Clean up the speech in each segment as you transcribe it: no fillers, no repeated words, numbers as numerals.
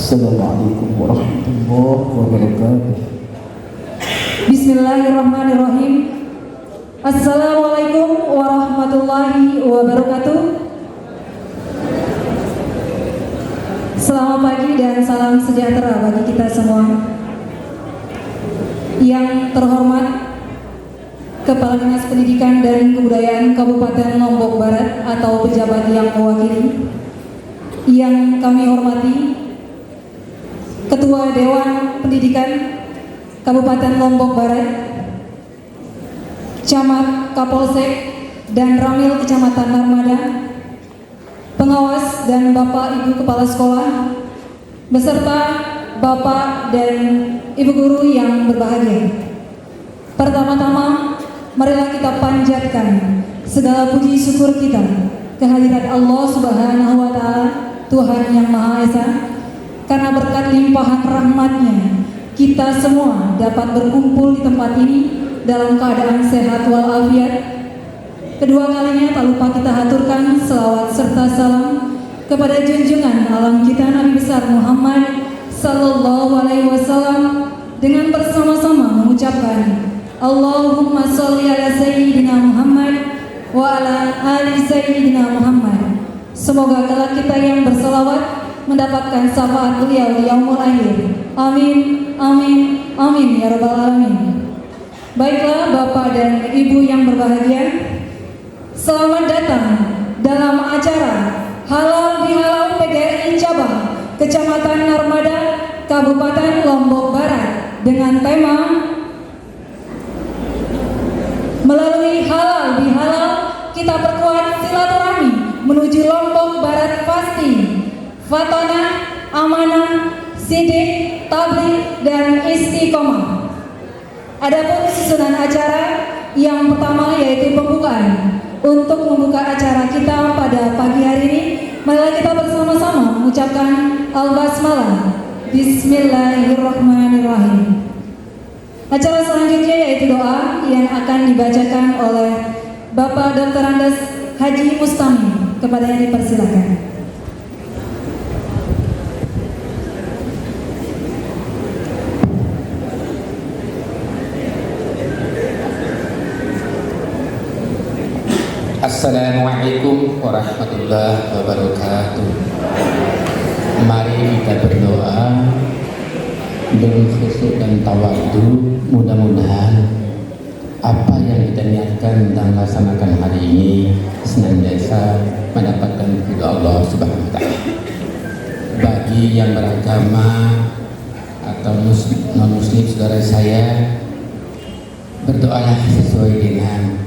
Assalamualaikum warahmatullahi wabarakatuh. Bismillahirrahmanirrahim. Assalamualaikum warahmatullahi wabarakatuh. Selamat pagi dan salam sejahtera bagi kita semua. Yang terhormat Kepala Dinas Pendidikan dan Kebudayaan Kabupaten Lombok Barat atau pejabat yang mewakili, yang kami hormati Ketua Dewan Pendidikan Kabupaten Lombok Barat, Camat, Kapolsek, dan Ramil Kecamatan Narmada, pengawas dan Bapak Ibu Kepala Sekolah, beserta Bapak dan Ibu Guru yang berbahagia. Pertama-tama, marilah kita panjatkan segala puji syukur kita kehadirat Allah Subhanahu wa Ta'ala, Tuhan yang Maha Esa, karena berkat limpahan rahmat-Nya kita semua dapat berkumpul di tempat ini dalam keadaan sehat walafiat. Kedua kalinya tak lupa kita haturkan selawat serta salam kepada junjungan alam kita Nabi besar Muhammad Sallallahu Alaihi Wasallam dengan bersama-sama mengucapkan Allahumma sholli ala Sayyidina Muhammad wa ala ali Sayyidina Muhammad. Semoga kelak kita yang berselawat mendapatkan syafaat beliau di yaumul akhir. Amin, amin, amin ya rabbal alamin. Baiklah Bapak dan Ibu yang berbahagia, selamat datang dalam acara Halal Bihalal PGRI Cabang Kecamatan Narmada, Kabupaten Lombok Barat dengan tema melalui Halal Bihalal kita perkuat silaturahmi menuju Lombok Barat pasti, Fatona, amanah, sidik, tabligh, dan istiqomah. Adapun susunan acara yang pertama yaitu pembukaan. Untuk membuka acara kita pada pagi hari ini, marilah kita bersama-sama mengucapkan Al-Basmalah. Bismillahirrahmanirrahim. Acara selanjutnya yaitu doa yang akan dibacakan oleh Bapak Dr. Andes Haji Mustami. Kepadanya dipersilakan. Assalamualaikum warahmatullahi wabarakatuh. Mari kita berdoa dengan khusyuk dan tawadhu. Mudah-mudahan apa yang kita niatkan dan laksanakan hari ini senantiasa mendapatkan ridha Allah Subhanahu wa Ta'ala. Bagi yang beragama atau non-muslim saudara saya, berdoalah sesuai dengan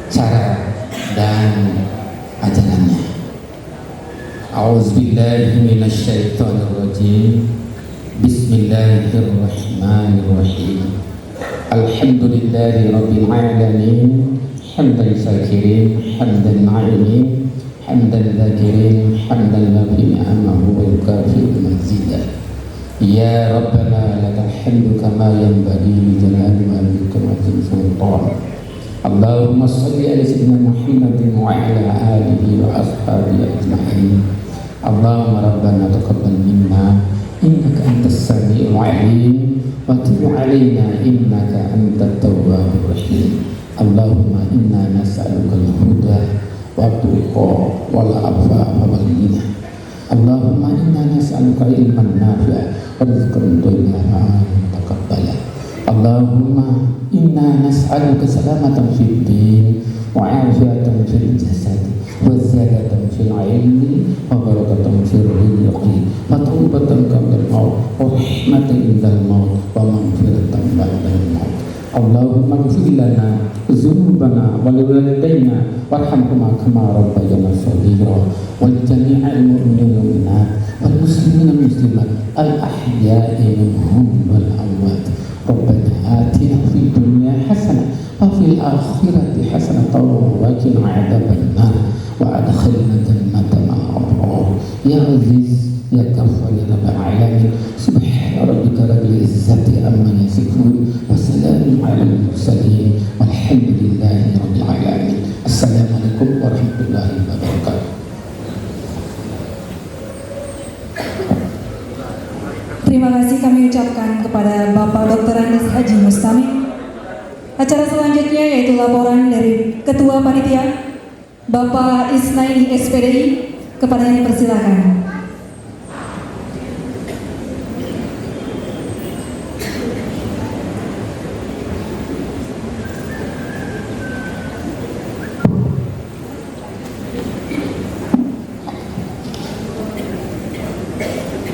cara dan ajarannya. A'udzubillahi minasyaitonirrajim. Bismillahirrahmanirrahim. Alhamdulillahi rabbil alamin. Hamdan syakirin, hamdan na'imin, hamdan dzakirin, hamdan lafi ni'amahu wa yukafi'u mazidah. Ya Rabbana lakal hamdu kama yanbaghi li jalali wajhika wa 'azimi sultanik. Allahumma sholli ala sayyidina Muhammadin wa ala alihi wa ashabihi ajma'in. Allahumma rabbana taqabbal minna innaka antas samiul 'alim wa tub 'alaina innaka antat tawwabur rahim. Allahumma inna nas'aluka al-huda wa tuqa wal afafa wal ghina. Allahumma inna nas'aluka ilman nafi'a wa rizqan thayyiban taqabbala. Allahumma inna nas'aluka salamatan fid din wa afiatan fil jasad wa ziyadatan fil ilmi wa barakatan fil rizqi wa taubatan qabla al-maut wa rahmatan indal maut wa maghfiratan ba'da al-maut. Allahumma ighfir lana dzunubana wa liwalidayna warhamhuma kama rabbayana shaghira wa jami'al mu'minina wal mu'minat wal muslimina wal muslimat al ahya'i minhum wal amwat. Rabbana atina fid dunya hasanah wa fil akhirati hasanah wa qina adzabannar wa adkhilna jannata ma'al abrar. Ya Aziz ya Ghaffar ya Rabbal alamin. Subhana rabbika rabbil izzati amma yasifun wa salamun alal mursalin walhamdulillahi rabbil alamin. Assalamualaikum warahmatullahi wabarakatuh. Terima kasih kami ucapkan kepada Bapak Dr. Andes Haji Mustami. Acara selanjutnya yaitu laporan dari Ketua Panitia Bapak Isnaini SPDI, kepadanya dipersilakan.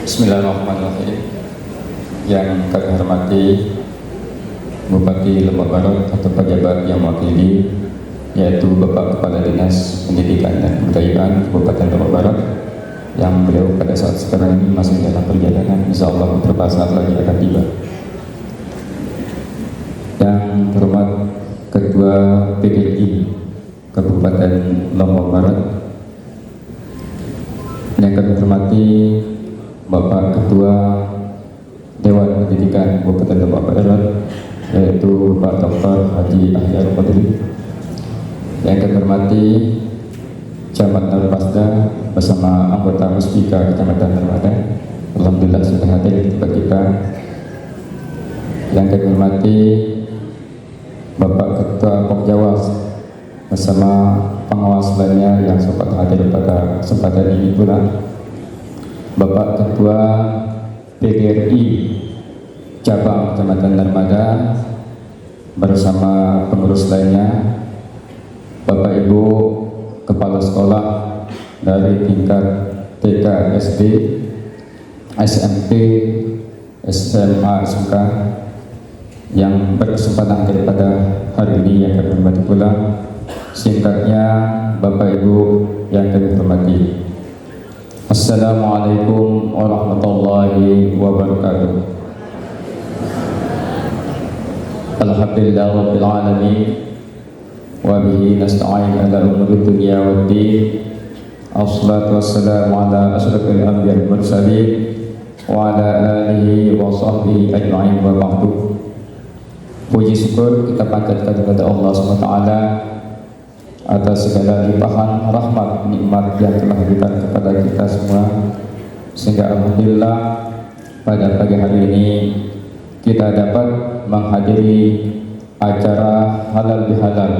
Bismillahirrahmanirrahim. Yang kami hormati Bupati Lombok Barat atau pejabat yang mewakili, yaitu Bapak Kepala Dinas Pendidikan dan Kebudayaan Kabupaten Lombok Barat, yang beliau pada saat sekarang ini masih dalam perjalanan, insyaallah beberapa saat lagi akan tiba. Yang terhormat Ketua PDI Kabupaten Lombok Barat, yang kami hormati Bapak Ketua Dewan Pendidikan Kabupaten Lombok Barat, yaitu Bapak Dr. Haji Ahyar Qadri, yang kami hormati Camat Narpasda bersama anggota Muspika Kecamatan Narmada, alhamdulillah sudah hadir di tempat kita. Yang kami hormati Bapak Ketua Pokjawas bersama pengawas lainnya yang sempat hadir pada kesempatan ini pula, Bapak Ketua PGRI Cabang Kecamatan Narmada bersama pengurus lainnya, Bapak Ibu Kepala Sekolah dari tingkat TK, SD, SMP, SMA, SMK yang berkesempatan daripada hari ini yang kami hormati pula. Singkatnya, Bapak Ibu yang kami hormati, Assalamualaikum warahmatullahi wabarakatuh. Alhamdulillah rabbil alamin, wa bihi nasta'in ala umuri dunya waddin. Assalatu wassalamu ala asyrafil anbiya'i wal mursalin wa ala alihi wa sahbihi ajma'in, wa ba'du. Puji syukur kita panjatkan kepada Allah SWT atas segala limpahan rahmat nikmat yang telah diberikan kepada kita semua, sehingga alhamdulillah pada pagi hari ini kita dapat menghadiri acara halal bihalal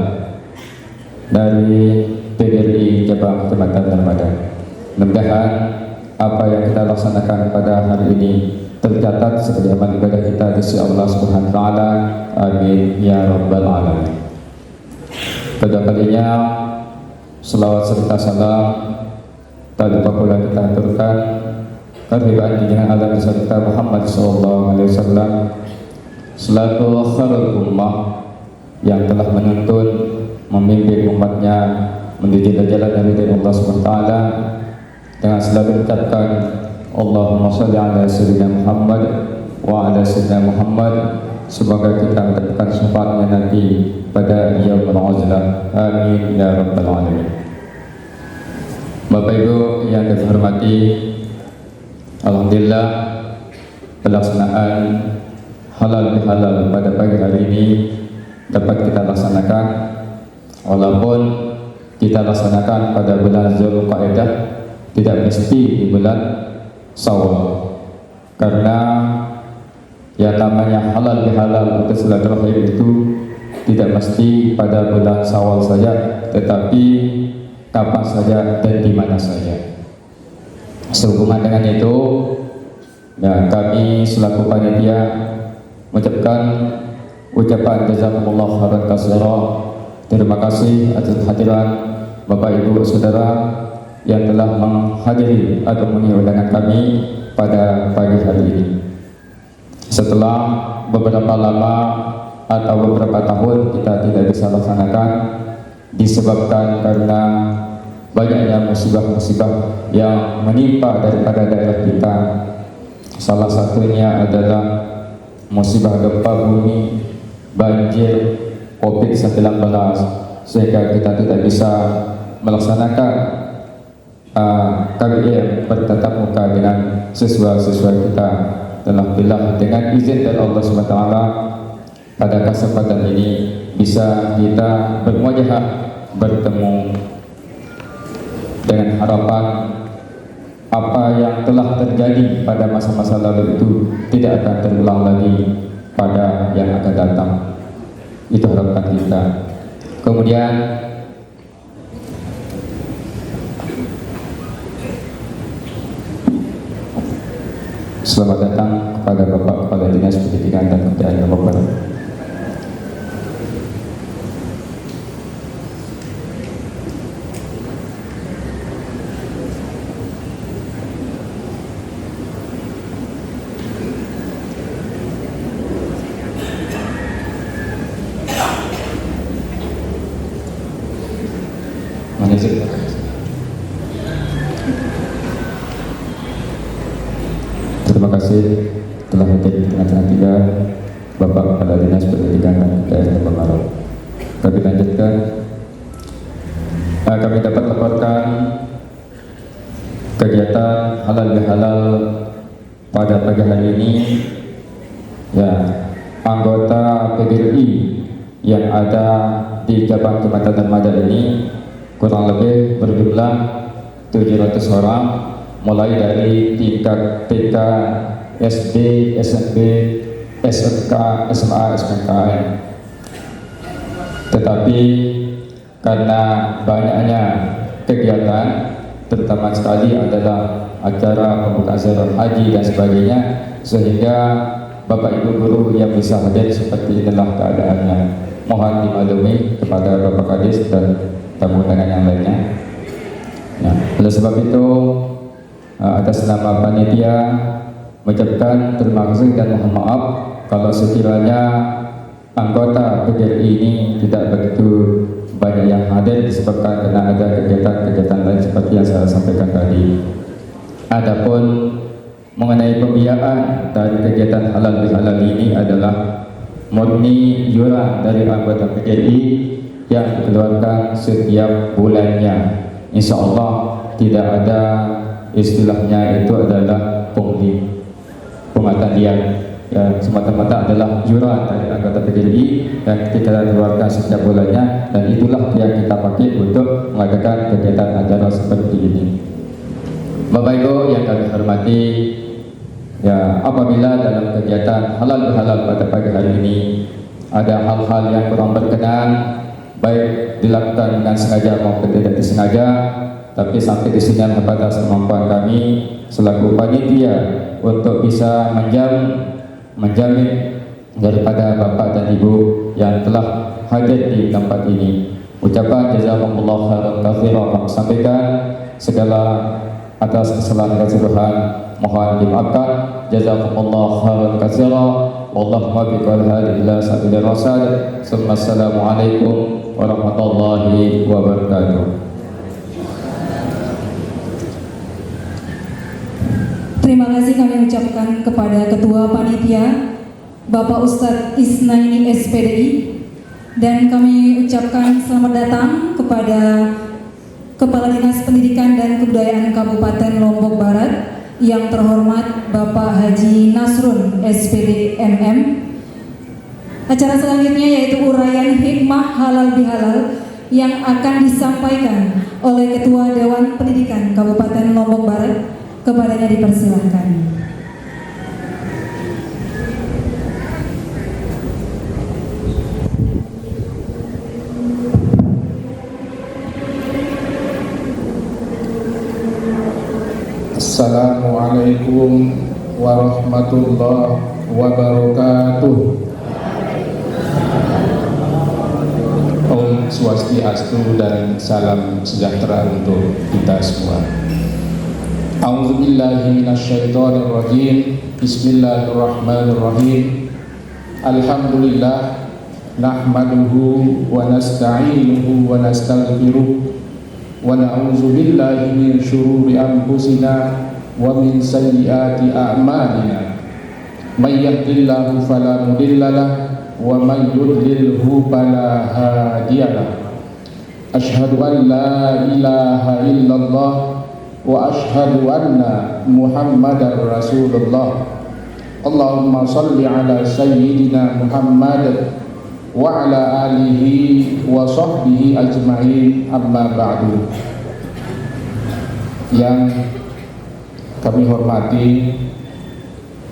dari PGRI Cabang Kecamatan Narmada. Mudah-mudahan apa yang kita laksanakan pada hari ini tercatat sebagai amal ibadah kita di sisi Allah Subhanahu wa taala. Amin ya rabbal alamin. Pada kalinya selawat serta salam tak lupa pula kita aturkan kehadiran junjungan alam serta Muhammad sallallahu alaihi wasallam selaku khairul ummah yang telah menuntun memimpin umatnya menuju jalan dari Allah Subhanahu wa taala, dengan selalu mengucapkan Allahumma shalli ala sayyidina Muhammad wa ala sayyidina Muhammad. Semoga kita mendapatkan syafaatnya nanti pada yaumul uzlah. Amin ya rabbal alamin. Bapak Ibu yang kami hormati, alhamdulillah pelaksanaan halal bihalal pada pagi hari ini dapat kita laksanakan, walaupun kita laksanakan pada bulan Zulqa'dah, tidak mesti di bulan Syawal, karena yang namanya halal bihalal atau silaturahim itu tidak mesti pada bulan Syawal saja, tetapi kapan saja dan di mana saja. Sehubungan dengan itu, ya, kami selaku panitia mengucapkan ucapan jazakumullah khairan katsira. Terima kasih atas kehadiran Bapak Ibu Saudara yang telah menghadiri atau memenuhi undangan kami pada pagi hari ini. Setelah beberapa lama atau beberapa tahun kita tidak bisa laksanakan disebabkan karena banyaknya musibah-musibah yang menimpa daripada daerah kita. Salah satunya adalah musibah gempa bumi, banjir, COVID-19, sehingga kita tidak bisa melaksanakan KBM bertatap muka dengan siswa-siswa kita. Alhamdulillah dengan izin dari Allah SWT pada kesempatan ini bisa kita bermuajahah, bertemu, dengan harapan apa yang telah terjadi pada masa-masa lalu itu tidak akan terulang lagi pada yang akan datang. Itu harapan kita. Kemudian selamat datang kepada Bapak Kepala Dinas Pendidikan dan Kebudayaan Lombok Barat. Terima kasih telah hadir di tengah-tengah kita Bapak Kepala Dinas Pendidikan dan Kebudayaan Lombok Barat. Kami lanjutkan. Kami dapat laporkan kegiatan halal bihalal pada pagi hari ini. Ya, anggota PGRI yang ada di cabang Kecamatan Darmada ini kurang lebih berjumlah 700 orang, mulai dari tingkat TK, SD, SMP, SMK, SMA, SMKM. Tetapi karena banyaknya kegiatan, terutama sekali adalah acara pembukaan ziarah haji dan sebagainya, sehingga Bapak Ibu guru yang bisa hadir seperti inilah keadaannya. Mohon dimaklumi kepada Bapak Kadis dan tamu undangan yang lainnya. Nah, oleh sebab itu atas nama panitia mengucapkan terima kasih dan mohon maaf kalau sekiranya anggota PGRI ini tidak begitu banyak yang hadir disebabkan karena ada kegiatan-kegiatan lain seperti yang saya sampaikan tadi. Adapun mengenai pembiayaan dari kegiatan halal bihalal ini adalah murni yuran dari anggota PGRI yang dikeluarkan setiap bulannya. Insya Allah tidak ada istilahnya itu adalah pungli, pengabdian, ya, semata-mata adalah yuran dari anggota PGRI yang kita keluarkan setiap bulannya, dan itulah yang kita pakai untuk mengadakan kegiatan acara seperti ini. Bapak Ibu yang kami hormati, ya, apabila dalam kegiatan halal bihalal pada pagi hari ini ada hal-hal yang kurang berkenan, baik dilakukan dengan sengaja maupun tidak disengaja, tapi sampai di sini batas kemampuan kami selaku panitia untuk bisa menjamin daripada Bapak dan Ibu yang telah hadir di tempat ini. Ucapan jazakumullah khairan katsiran kami sampaikan, segala atas kesalahan keseluruhan mohon dimaafkan. Jazakumullah khairan katsiran, wallahu biqal hadi ila sabilir rasyad. Assalamualaikum warahmatullahi wabarakatuh. Terima kasih kami ucapkan kepada Ketua Panitia Bapak Ustadz Isnaini SPDI, dan kami ucapkan selamat datang kepada Kepala Dinas Pendidikan dan Kebudayaan Kabupaten Lombok Barat yang terhormat Bapak Haji Nasrun SPD MM. Acara selanjutnya yaitu uraian hikmah halal bihalal yang akan disampaikan oleh Ketua Dewan Pendidikan Kabupaten Lombok Barat. Kepadanya dipersilahkan. Assalamualaikum warahmatullahi wabarakatuh. Om Swastiastu dan salam sejahtera untuk kita semua. A'udzubillahi minasyaitonirrajim. Bismillahirrahmanirrahim. Alhamdulillah nahmaduhu wa nasta'inuhu wa nastaghfiruh wa na'udzu billahi min syururi anfusina wa min sayyiati a'malina. May yahdihillahu fala mudhillalah wa may yudlilhu fala hadiyalah. Asyhadu an la ilaha illallah wa asyhadu anna Muhammadar Rasulullah. Allahumma salli ala sayyidina Muhammad wa ala alihi wa sahbihi ajma'in, amma ba'du. Yang kami hormati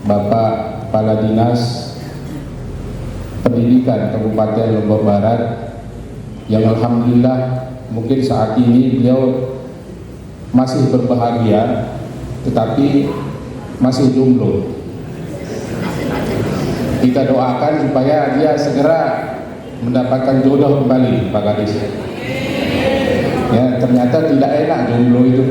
Bapak Kepala Dinas Pendidikan Kabupaten Lombok Barat, yang alhamdulillah mungkin saat ini beliau masih berbahagia tetapi masih jomblo. Kita doakan supaya dia segera mendapatkan jodoh kembali, Pak Kadis. Ya, ternyata tidak enak jomblo itu.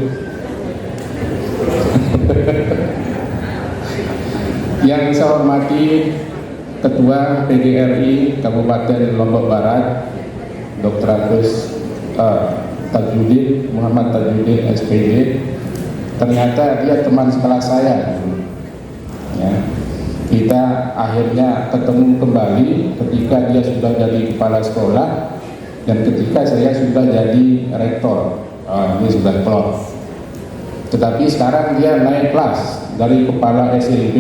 Yang saya hormati Ketua PGRI Kabupaten Lombok Barat, Dr. Agus Tajudin, Muhammad Tajudin SPD. Ternyata dia teman sekelas saya. Ya. Kita akhirnya ketemu kembali ketika dia sudah jadi kepala sekolah dan ketika saya sudah jadi rektor. Ini sudah klop. Tetapi sekarang dia naik kelas dari kepala SMP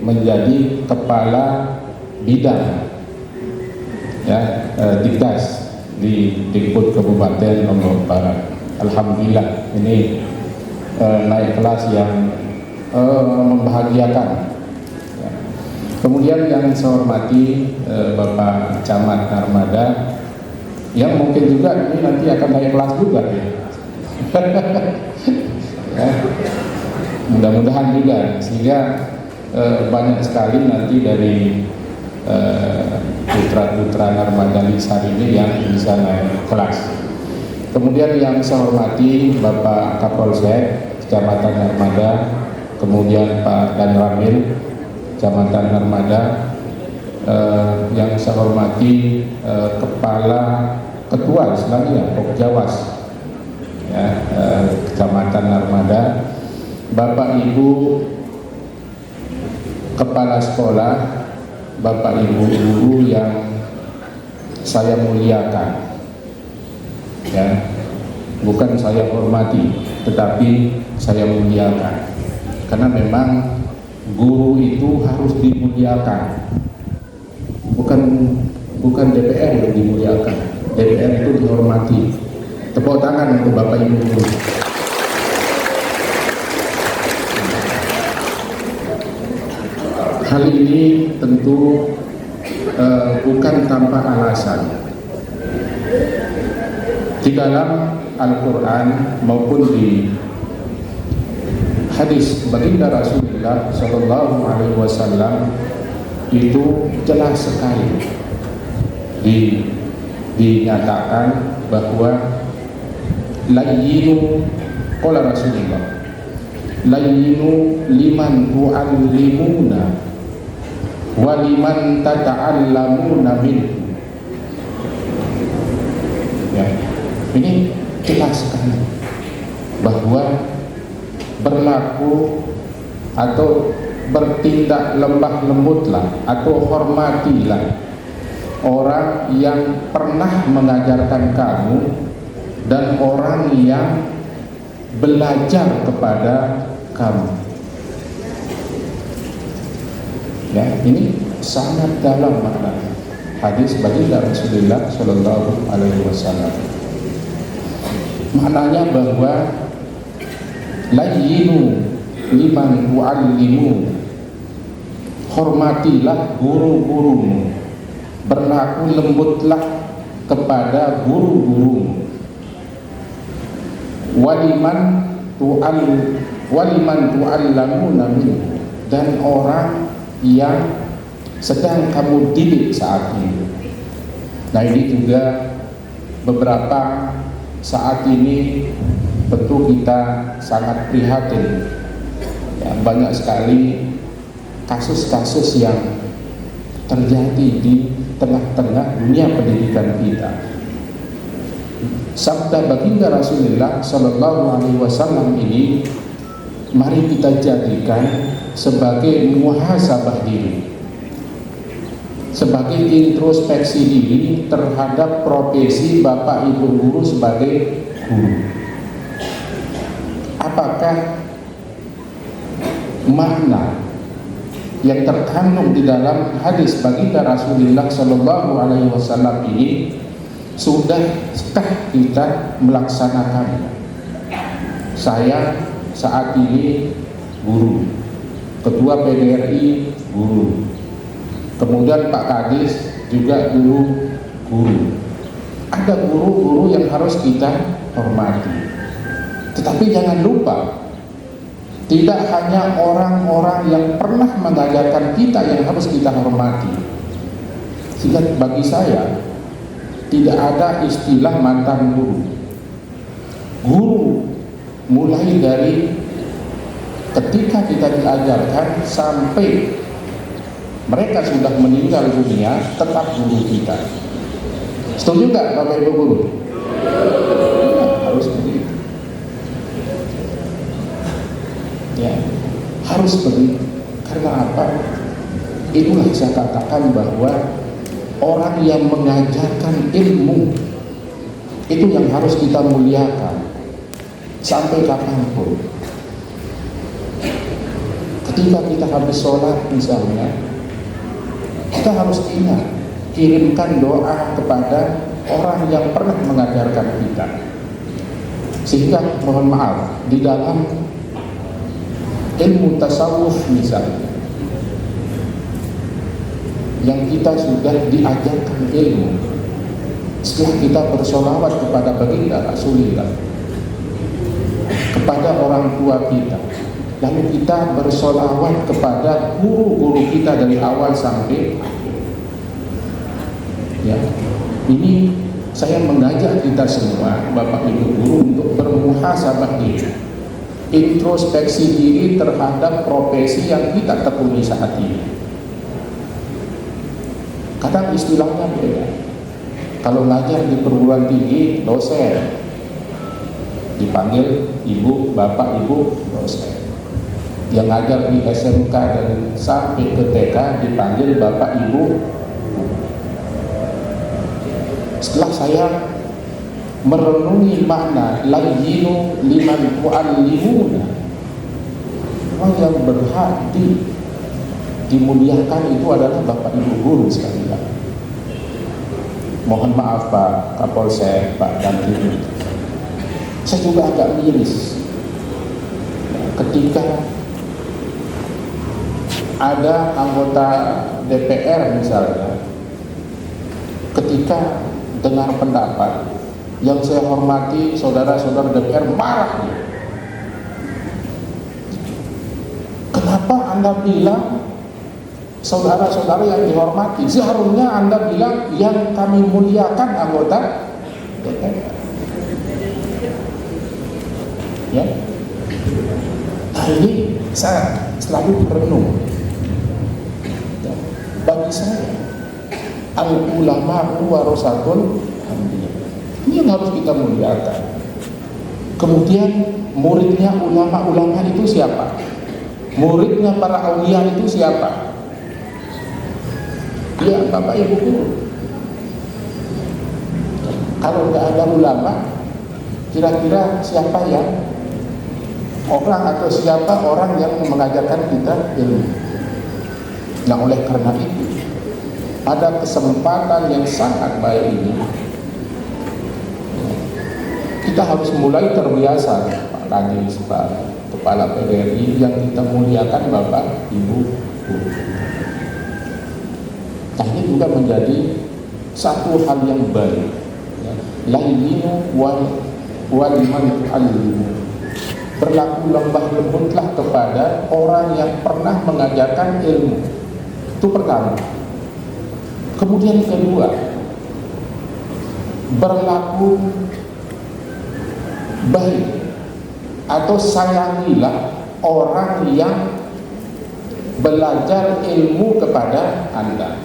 menjadi kepala bidang, ya, Dikdas di Dikbud Kabupaten Lombok Barat. Alhamdulillah ini naik kelas yang membahagiakan. Kemudian yang saya hormati Bapak Camat Narmada, yang mungkin juga ini nanti akan naik kelas juga ya. Ya, mudah-mudahan juga sehingga banyak sekali nanti dari putra-putra Narmada Lisan ini yang bisa naik kelas. Kemudian yang saya hormati Bapak Kapolsek Kecamatan Narmada, kemudian Pak Dan Ramil Kecamatan Narmada, yang saya hormati Ketua Islamiyah Pokjawas, ya, Kecamatan Narmada, Bapak Ibu Kepala Sekolah, Bapak Ibu Guru yang saya muliakan, ya, bukan saya hormati, tetapi saya muliakan, karena memang guru itu harus dimuliakan, bukan DPR yang dimuliakan, DPR itu dihormati. Tepuk tangan untuk Bapak Ibu guru. Hal ini tentu bukan tanpa alasan. Di dalam Al-Quran maupun di hadis baginda Rasulullah Shallallahu Alaihi Wasallam itu jelas sekali dinyatakan bahwa layyinu, qala Rasulullah, layyinu liman tu'allimuna wa liman tata'allamuna minhu. Ya, ini jelas sekali bahwa berlaku atau bertindak lembah lembutlah atau hormatilah orang yang pernah mengajarkan kamu dan orang yang belajar kepada kamu. Ya, ini sangat dalam makna hadis baginda Rasulullah Shallallahu Alaihi Wasallam. Maknanya bahwa layyinu liman tu'allimu, hormatilah guru-gurumu, berlaku lembutlah kepada guru-gurumu. Waliman tu'allamuna minhu, dan orang yang sedang kamu didik saat ini. Nah, ini juga beberapa saat ini tentu kita sangat prihatin, ya, banyak sekali kasus-kasus yang terjadi di tengah-tengah dunia pendidikan kita. Sabda baginda Rasulullah Shallallahu Alaihi Wasallam ini mari kita jadikan sebagai muhasabah diri, sebagai introspeksi diri terhadap profesi Bapak Ibu guru sebagai guru. Apakah makna yang terkandung di dalam hadis baginda Rasulullah Shallallahu Alaihi Wasallam ini sudahkah kita melaksanakannya? Saya saat ini guru, Ketua PGRI guru, kemudian Pak Kadis juga guru. Ada guru-guru yang harus kita hormati. Tetapi jangan lupa, tidak hanya orang-orang yang pernah mengajarkan kita yang harus kita hormati. Sehingga bagi saya tidak ada istilah mantan guru. Guru mulai dari ketika kita diajarkan sampai mereka sudah meninggal dunia, tetap guru kita. Setuju nggak Bapak Ibu guru? Ya, harus begitu. Ya, harus begitu. Karena apa? Itulah saya katakan bahwa orang yang mengajarkan ilmu itu yang harus kita muliakan sampai kapanpun. Ketika kita habis sholat misalnya, kita harus ingat, kirimkan doa kepada orang yang pernah mengajarkan kita. Sehingga mohon maaf, di dalam ilmu tasawuf misalnya, yang kita sudah diajarkan ilmu, setelah kita bersolawat kepada baginda Rasulullah, kepada orang tua kita, lalu kita bersolawat kepada guru-guru kita dari awal sampai akhir. Ya, ini saya mengajak kita semua, Bapak Ibu guru, untuk bermuhasabah diri, introspeksi diri terhadap profesi yang kita tekuni saat ini. Kadang istilahnya beda. Kalau belajar di perguruan tinggi, dosen, dipanggil ibu, bapak, ibu, dosen. Yang ngajar di SMK dan sampai ke TK dipanggil bapak, ibu. Setelah saya merenungi makna layyinu liman tu'allimuna, orang yang berhak dimuliakan itu adalah bapak ibu guru sekalian. Mohon maaf Pak Kapolsek, Pak Dandim, saya juga agak miris ketika ada anggota DPR misalnya, ketika dengar pendapat yang saya hormati, saudara-saudara DPR marah. Kenapa Anda bilang saudara-saudara yang dihormati? Seharusnya Anda bilang yang kami muliakan anggota DPR. Ya. Nah, ini saya selalu berenung. Bagi saya, al-ulama warasatul anbiya. Ini yang harus kita muliakan. Kemudian muridnya ulama-ulama itu siapa? Muridnya para aulia itu siapa? Ya, Bapak Ibu guru. Kalau nggak ada ulama, kira-kira siapa yang orang atau siapa orang yang mengajarkan kita ilmu? Nah, oleh karena itu, pada kesempatan yang sangat baik ini, kita harus mulai terbiasa, Pak Kadis, Pak Kepala PDRI, yang kita muliakan Bapak Ibu guru. Nah, ini juga menjadi satu hal yang baik. Layyinu waliman tu'allimu. Berlaku lembah lembutlah kepada orang yang pernah mengajarkan ilmu. Itu pertama. Kemudian kedua, berlaku baik atau sayangilah orang yang belajar ilmu kepada Anda.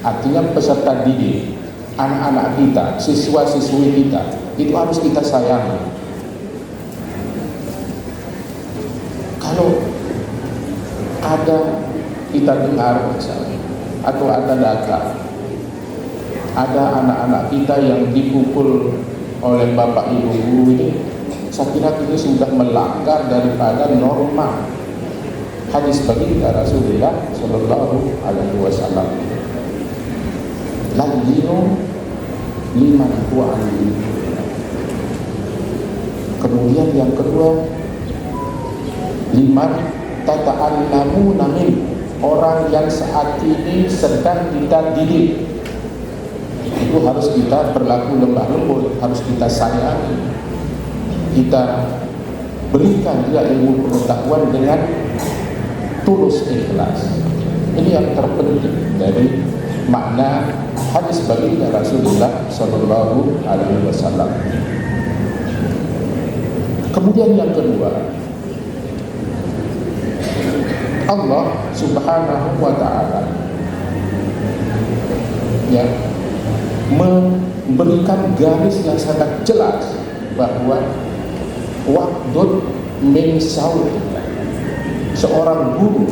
Artinya peserta didik, anak-anak kita, siswa-siswi kita, itu harus kita sayangi. Kalau ada kita dengar misalnya, atau ada data, ada anak-anak kita yang dipukul oleh bapak ibu guru ini, saya kira ini sudah melanggar daripada norma hadis baginda Rasulullah Shallallahu Alaihi Wasallam. Layyinu liman tu'allimu. Kemudian yang kedua, liman tata'allamuna min, orang yang saat ini sedang kita didik. itu harus kita berlaku lemah lembut, harus kita sayangi, kita berikan dia ilmu pengetahuan dengan tulus ikhlas. Ini yang terpenting dari makna hadis baginda Rasulullah Sallallahu Alaihi Wasallam. Kemudian yang kedua, Allah Subhanahu Wa Taala ya memberikan garis yang sangat jelas bahwa waqdud min sauti, seorang guru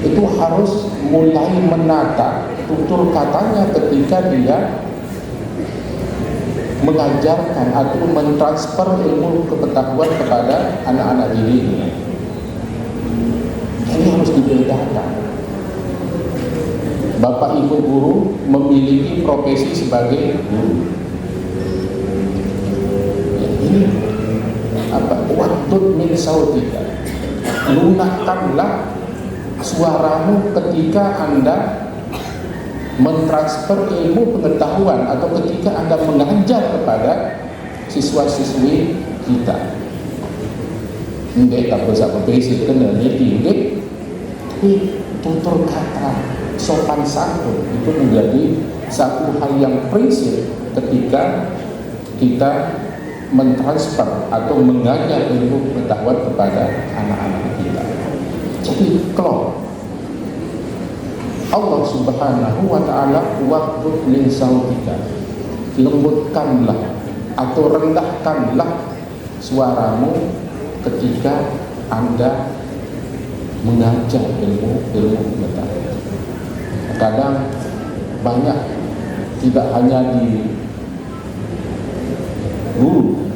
itu harus mulai menata tutur katanya ketika dia mengajarkan atau mentransfer ilmu pengetahuan kepada anak-anak dirinya. Ini harus dibedakan. Bapak ibu guru memiliki profesi sebagai guru. Ya, ini apa? Waqdud min sautika. Lunakkanlah suaramu ketika Anda mentransfer ilmu pengetahuan atau ketika Anda mengajar kepada siswa-siswi kita. Ini tak bisa berbeza kena tinggi, tapi tutur kata, sopan santun itu menjadi satu hal yang prinsip ketika kita mentransfer atau mengajar ilmu pengetahuan kepada anak-anak kita. Jadi kalau Allah Subhanahu Wa Taala waqdud min sautika, lembutkanlah atau rendahkanlah suaramu ketika Anda mengajar ilmu pengetahuan. Kadang banyak, tidak hanya di guru,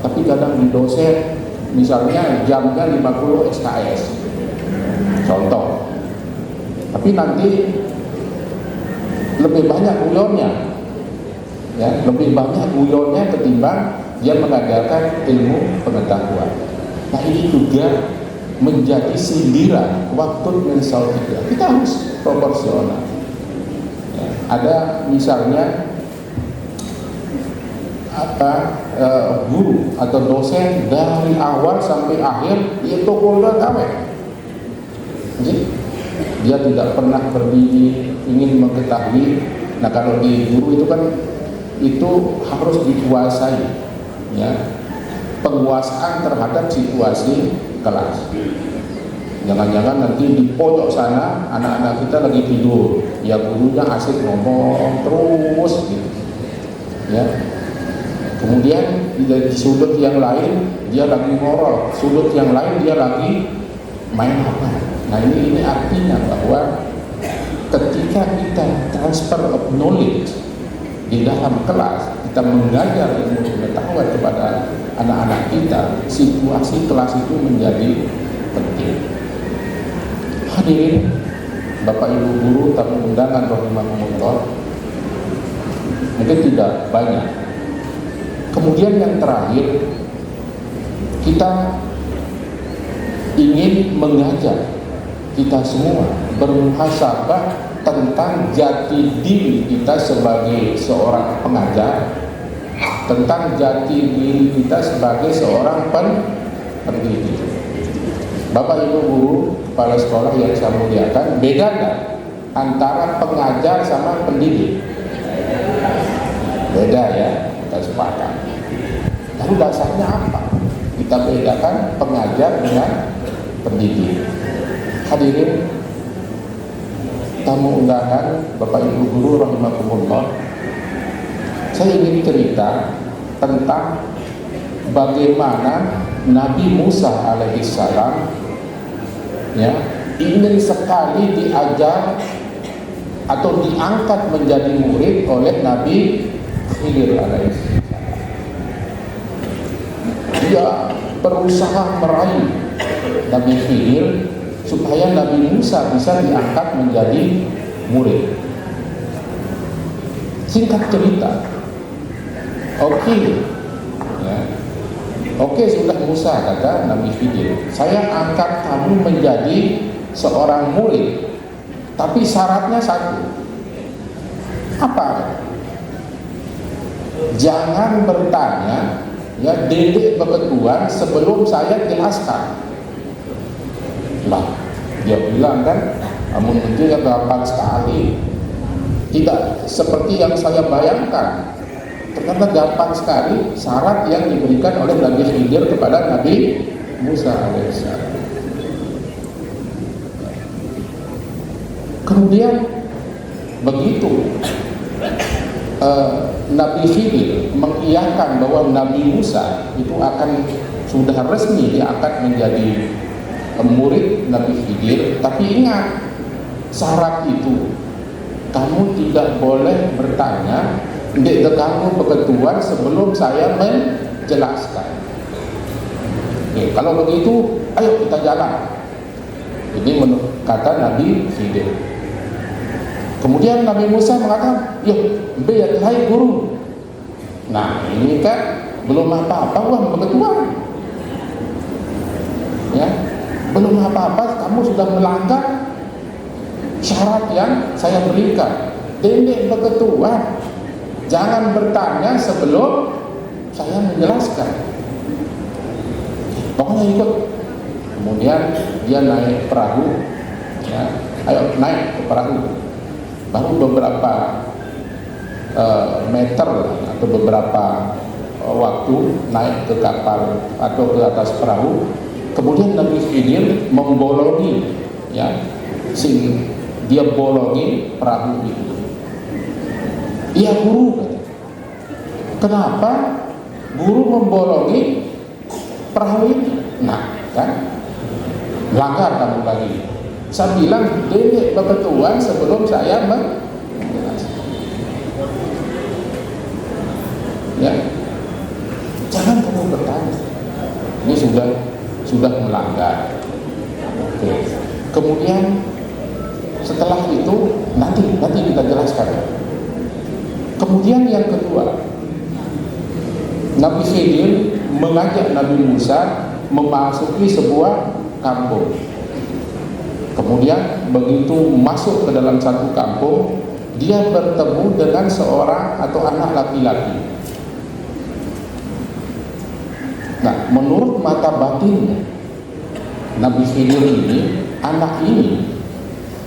tapi kadang di dosen, misalnya jamnya 50 SKS contoh, tapi nanti lebih banyak guyonnya, ya, lebih banyak guyonnya ketimbang dia mengajarkan ilmu pengetahuan. Nah, ini juga menjadi sindiran waktu mensautika. Kita harus proporsional. Ya, ada misalnya guru atau dosen dari awal sampai akhir dia tokoh gawe. Jadi dia tidak pernah berdiri ingin mengetahui. Nah, kalau di guru itu kan itu harus dikuasai, ya, penguasaan terhadap situasi kelas. Jangan-jangan nanti di pojok sana anak-anak kita lagi tidur, ya gurunya asik ngomong terus gitu, ya. Kemudian di sudut yang lain dia lagi ngorok, sudut yang lain dia lagi main apa. Nah, ini artinya bahwa ketika kita transfer of knowledge di dalam kelas, kita mengajar ilmu pengetahuan kepada anak-anak kita, situasi kelas itu menjadi penting. Hadirin Bapak Ibu guru tamu undangan rahimahumullah, mungkin tidak banyak. Kemudian yang terakhir, kita ingin mengajar kita semua bermuhasabah tentang jati diri kita sebagai seorang pengajar, tentang jati diri kita sebagai seorang pendidik. Bapak Ibu guru, kepala sekolah yang saya muliakan, beda nggak antara pengajar sama pendidik? Beda ya, kita sepakat. Lalu dasarnya apa? Kita bedakan pengajar dengan pendidik. Hadirin tamu undangan Bapak Ibu guru rahimakumullah, saya ingin cerita tentang bagaimana Nabi Musa alaihissalam, ya, ingin sekali diajar atau diangkat menjadi murid oleh Nabi Khidir alaihissalam. Dia berusaha meraih Nabi Khidir supaya Nabi Musa bisa diangkat menjadi murid. Singkat cerita, oke, sudah Musa, kata Nabi Khidir, saya angkat kamu menjadi seorang murid, tapi syaratnya satu, Apa? Jangan bertanya, ya, dedek beketuan sebelum saya jelaskan. Lah, dia bilang kan, namun itu ya gampang sekali. Tidak seperti yang saya bayangkan. Ternyata gampang sekali syarat yang diberikan oleh Nabi Khidir kepada Nabi Musa alaihissalam. Kemudian begitu Nabi Khidir mengiyakan bahwa Nabi Musa itu akan sudah resmi dia akan menjadi murid Nabi Khidir, tapi ingat syarat itu kamu tidak boleh bertanya, ndek kamu beketuan sebelum saya menjelaskan. Oke, kalau begitu ayo kita jalan. Ini menurut kata Nabi Khidir. Kemudian Nabi Musa mengatakan, "Yuk, hai guru." Nah, ini kan belum apa-apa, wah beketuan. Ya, belum apa-apa, kamu sudah melanggar syarat yang saya berikan. Dendek beketuan, jangan bertanya sebelum saya menjelaskan. Pokoknya ikut. Kemudian dia naik perahu, ya, ayo naik ke perahu. Baru beberapa meter atau beberapa waktu naik ke kapal atau ke atas perahu. Kemudian Nabi Khidir membolongi, ya, dia bolongi perahu itu. Iya guru, kenapa guru membolongi perahu ini? Nah, kan melanggar kamu lagi. Saya bilang dedek beketuan sebelum saya menjelaskan. Ya, jangan kamu bertanya. Ini sudah melanggar. Oke. Kemudian setelah itu nanti kita jelaskan. Kemudian yang kedua, Nabi Khidir mengajak Nabi Musa memasuki sebuah kampung. Kemudian begitu masuk ke dalam satu kampung, dia bertemu dengan seorang atau anak laki-laki. Nah, menurut mata batin Nabi Khidir ini, anak ini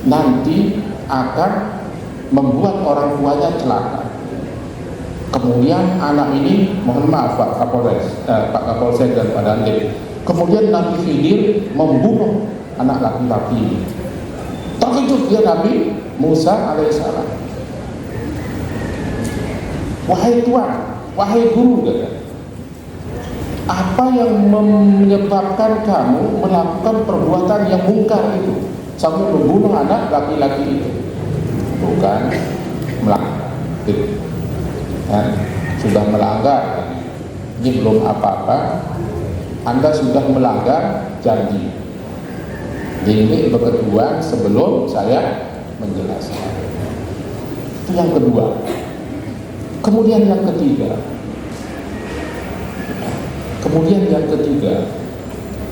nanti akan membuat orang tuanya celaka. Kemudian anak ini, mohon maaf Pak Kapolsek dan Pak Dandim, kemudian Nabi Khidir membunuh anak laki-laki ini. Terkejut dia Nabi Musa alaihissalam. Wahai Tuhan, wahai guru, apa yang menyebabkan kamu melakukan perbuatan yang mungkar itu sampai membunuh anak laki-laki itu? Bukan melanggar, sudah melanggar. Ini belum apa-apa, Anda sudah melanggar janji. Ini beketuan sebelum saya menjelaskan. Itu yang kedua. Kemudian yang ketiga,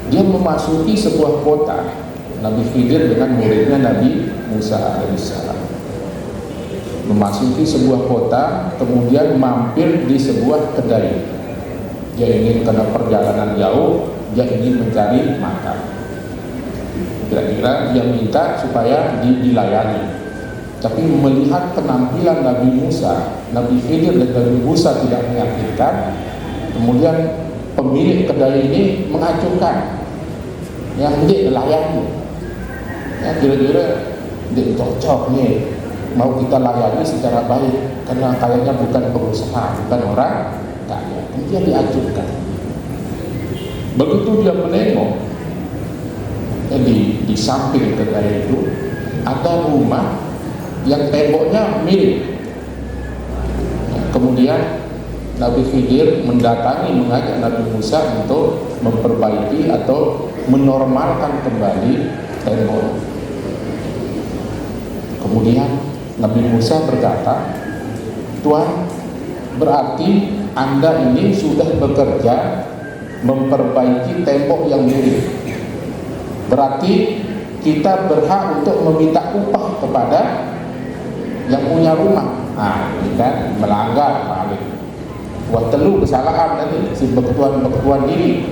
dia memasuki sebuah kota. Nabi Khidir dengan muridnya Nabi Musa alaihissalam memasuki sebuah kota, kemudian mampir di sebuah kedai. Dia ingin, karena perjalanan jauh, dia ingin mencari makan. Kira-kira dia minta supaya dilayani. Tapi melihat penampilan Nabi Musa, Nabi Khidir dan Nabi Musa tidak meyakinkan, kemudian pemilik kedai ini mengacuhkan, yang dia layani. Ya, kira-kira dia cocok nih, mau kita layani secara baik, karena kayaknya bukan pengusaha, bukan orang kaya. Dia diacuhkan. Begitu dia menengok, di samping kedai itu ada rumah yang temboknya mirip. Kemudian Nabi Khidir mengajak Nabi Musa untuk memperbaiki atau menormalkan kembali tembok. Kemudian Nabi Musa berkata, "Tuhan, berarti Anda ini sudah bekerja memperbaiki tembok yang mirip. Berarti kita berhak untuk meminta upah kepada yang punya rumah Nah, ini kan melanggar balik. Buat telu kesalahan tadi si beketuan ini.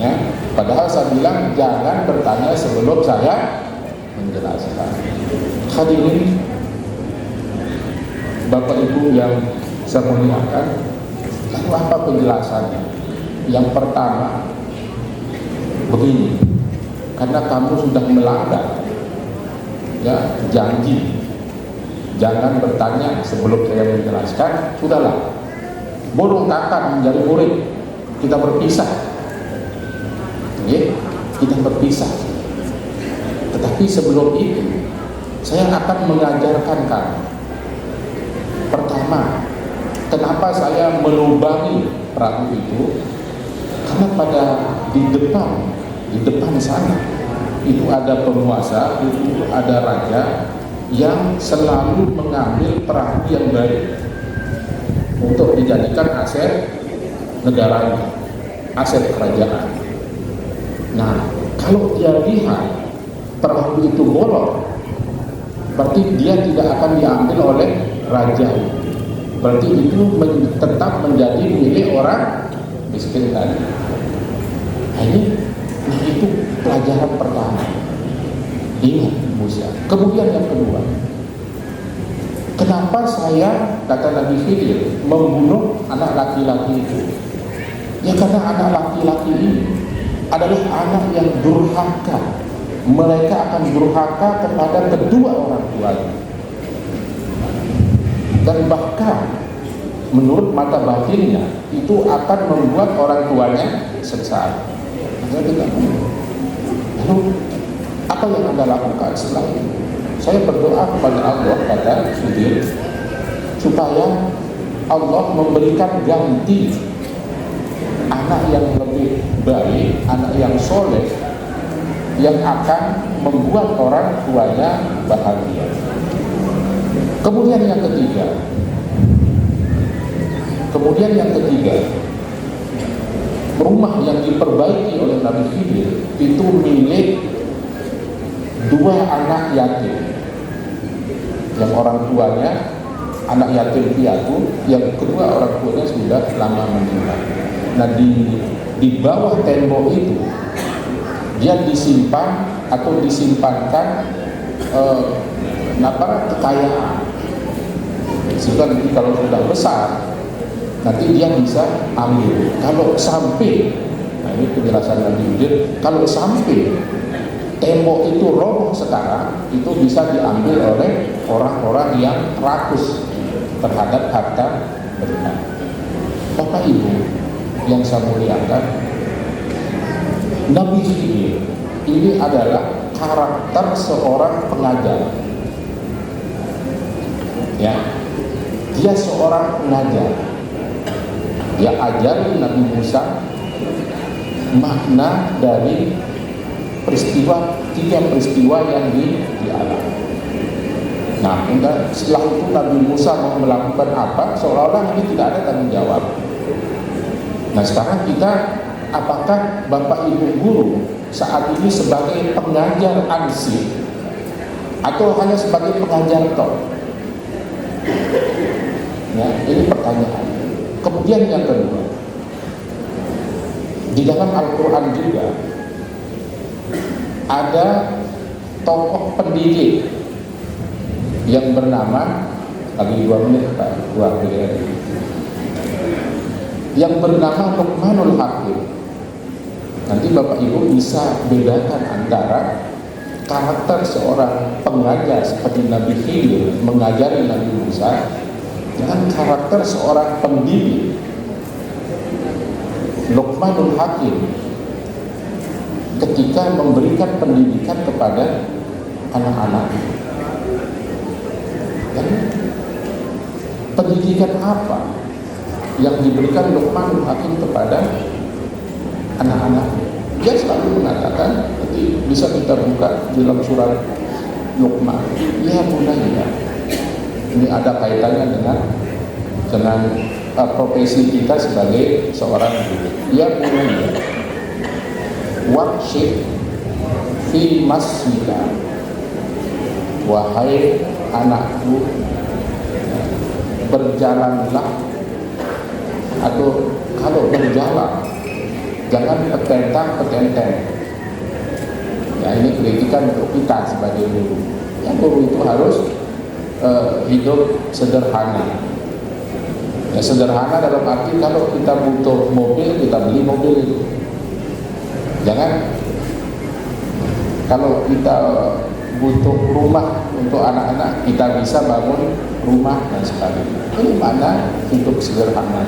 Ya, padahal saya bilang jangan bertanya sebelum saya menjelaskan. Hadirin Bapak Ibu yang saya muliakan, lalu apa penjelasannya? Yang pertama, begini, karena kamu sudah melanggar ya janji, jangan bertanya sebelum saya menjelaskan, sudahlah, burung kakak menjadi murid, kita berpisah, okay? Kita berpisah. Tetapi sebelum itu, saya akan mengajarkan kamu. Pertama, kenapa saya melubangi perahu itu? Karena pada di depan sana itu ada penguasa, itu ada raja yang selalu mengambil perahu yang baik untuk dijadikan aset negaranya, aset kerajaan. Nah, kalau dia lihat perahu itu bolong, berarti dia tidak akan diambil oleh raja. Berarti itu tetap menjadi milik orang miskin tadi. Nah itu pelajaran pertama. Ingat Musa. Kemudian yang kedua, kenapa saya, kata Nabi Khidir, membunuh anak laki-laki itu? Ya karena anak laki-laki ini adalah anak yang durhaka. Mereka akan durhaka kepada kedua orang tuanya. Dan bahkan menurut mata batinnya itu akan membuat orang tuanya sengsara. Lalu apa yang Anda lakukan setelah itu? Saya berdoa kepada Allah, kata Khidir, supaya Allah memberikan ganti anak yang lebih baik, anak yang soleh, yang akan membuat orang tuanya bahagia. Kemudian yang ketiga, rumah yang diperbaiki oleh Nabi Khidir itu milik dua anak yatim, yang orang tuanya anak yatim piatu, yang kedua orang tuanya sudah lama meninggal. Nah di bawah tembok itu dia disimpan atau disimpankan kekayaan, sehingga nanti kalau sudah besar nanti dia bisa ambil. Kalau sampai, nah ini penjelasan Nabi Khidir, kalau sampai tembok itu roboh sekarang, itu bisa diambil oleh orang-orang yang rakus terhadap harta mereka. Bapak Ibu yang saya muliakan, Nabi Khidir ini adalah karakter seorang pengajar. Ya, dia seorang pengajar. Dia ajarin Nabi Musa makna dari tiga peristiwa yang dialami. Nah, setelah itu Nabi Musa mau melakukan apa? Seolah-olah ini tidak ada tanggung jawab. Nah, sekarang kita, apakah Bapak Ibu guru saat ini sebagai pengajar ansih atau hanya sebagai pengajar toh? Ya, ini pertanyaan. Kemudian yang kedua, di dalam Al-Quran juga ada tokoh pendidik yang bernama, lagi 2 menit Pak, 2 menit, yang bernama Luqmanul Hakim. Nanti Bapak Ibu bisa bedakan antara karakter seorang pengajar seperti Nabi Khidir mengajari Nabi Musa dengan karakter seorang pendidik Luqmanul Hakim ketika memberikan pendidikan kepada anak-anak. Dan pendidikan apa yang diberikan Luqmanul Hakim kepada anak-anak? Dia selalu mengatakan, nanti bisa kita buka dalam surat Luqman, ya bunayya. Ini ada kaitannya dengan profesi kita sebagai seorang guru. Ya bunayya, waqshid fi masjidika, wahai anakku, berjalanlah, atau kalau berjalan jangan petentang-petenteng. Ya, ini kritikan untuk kita sebagai guru. Yang guru itu harus hidup sederhana. Ya, sederhana dalam arti kalau kita butuh mobil, kita beli mobil itu. Jangan kalau kita butuh rumah untuk anak-anak, kita bisa bangun rumah dan sebagainya. Ini mana hidup sederhana.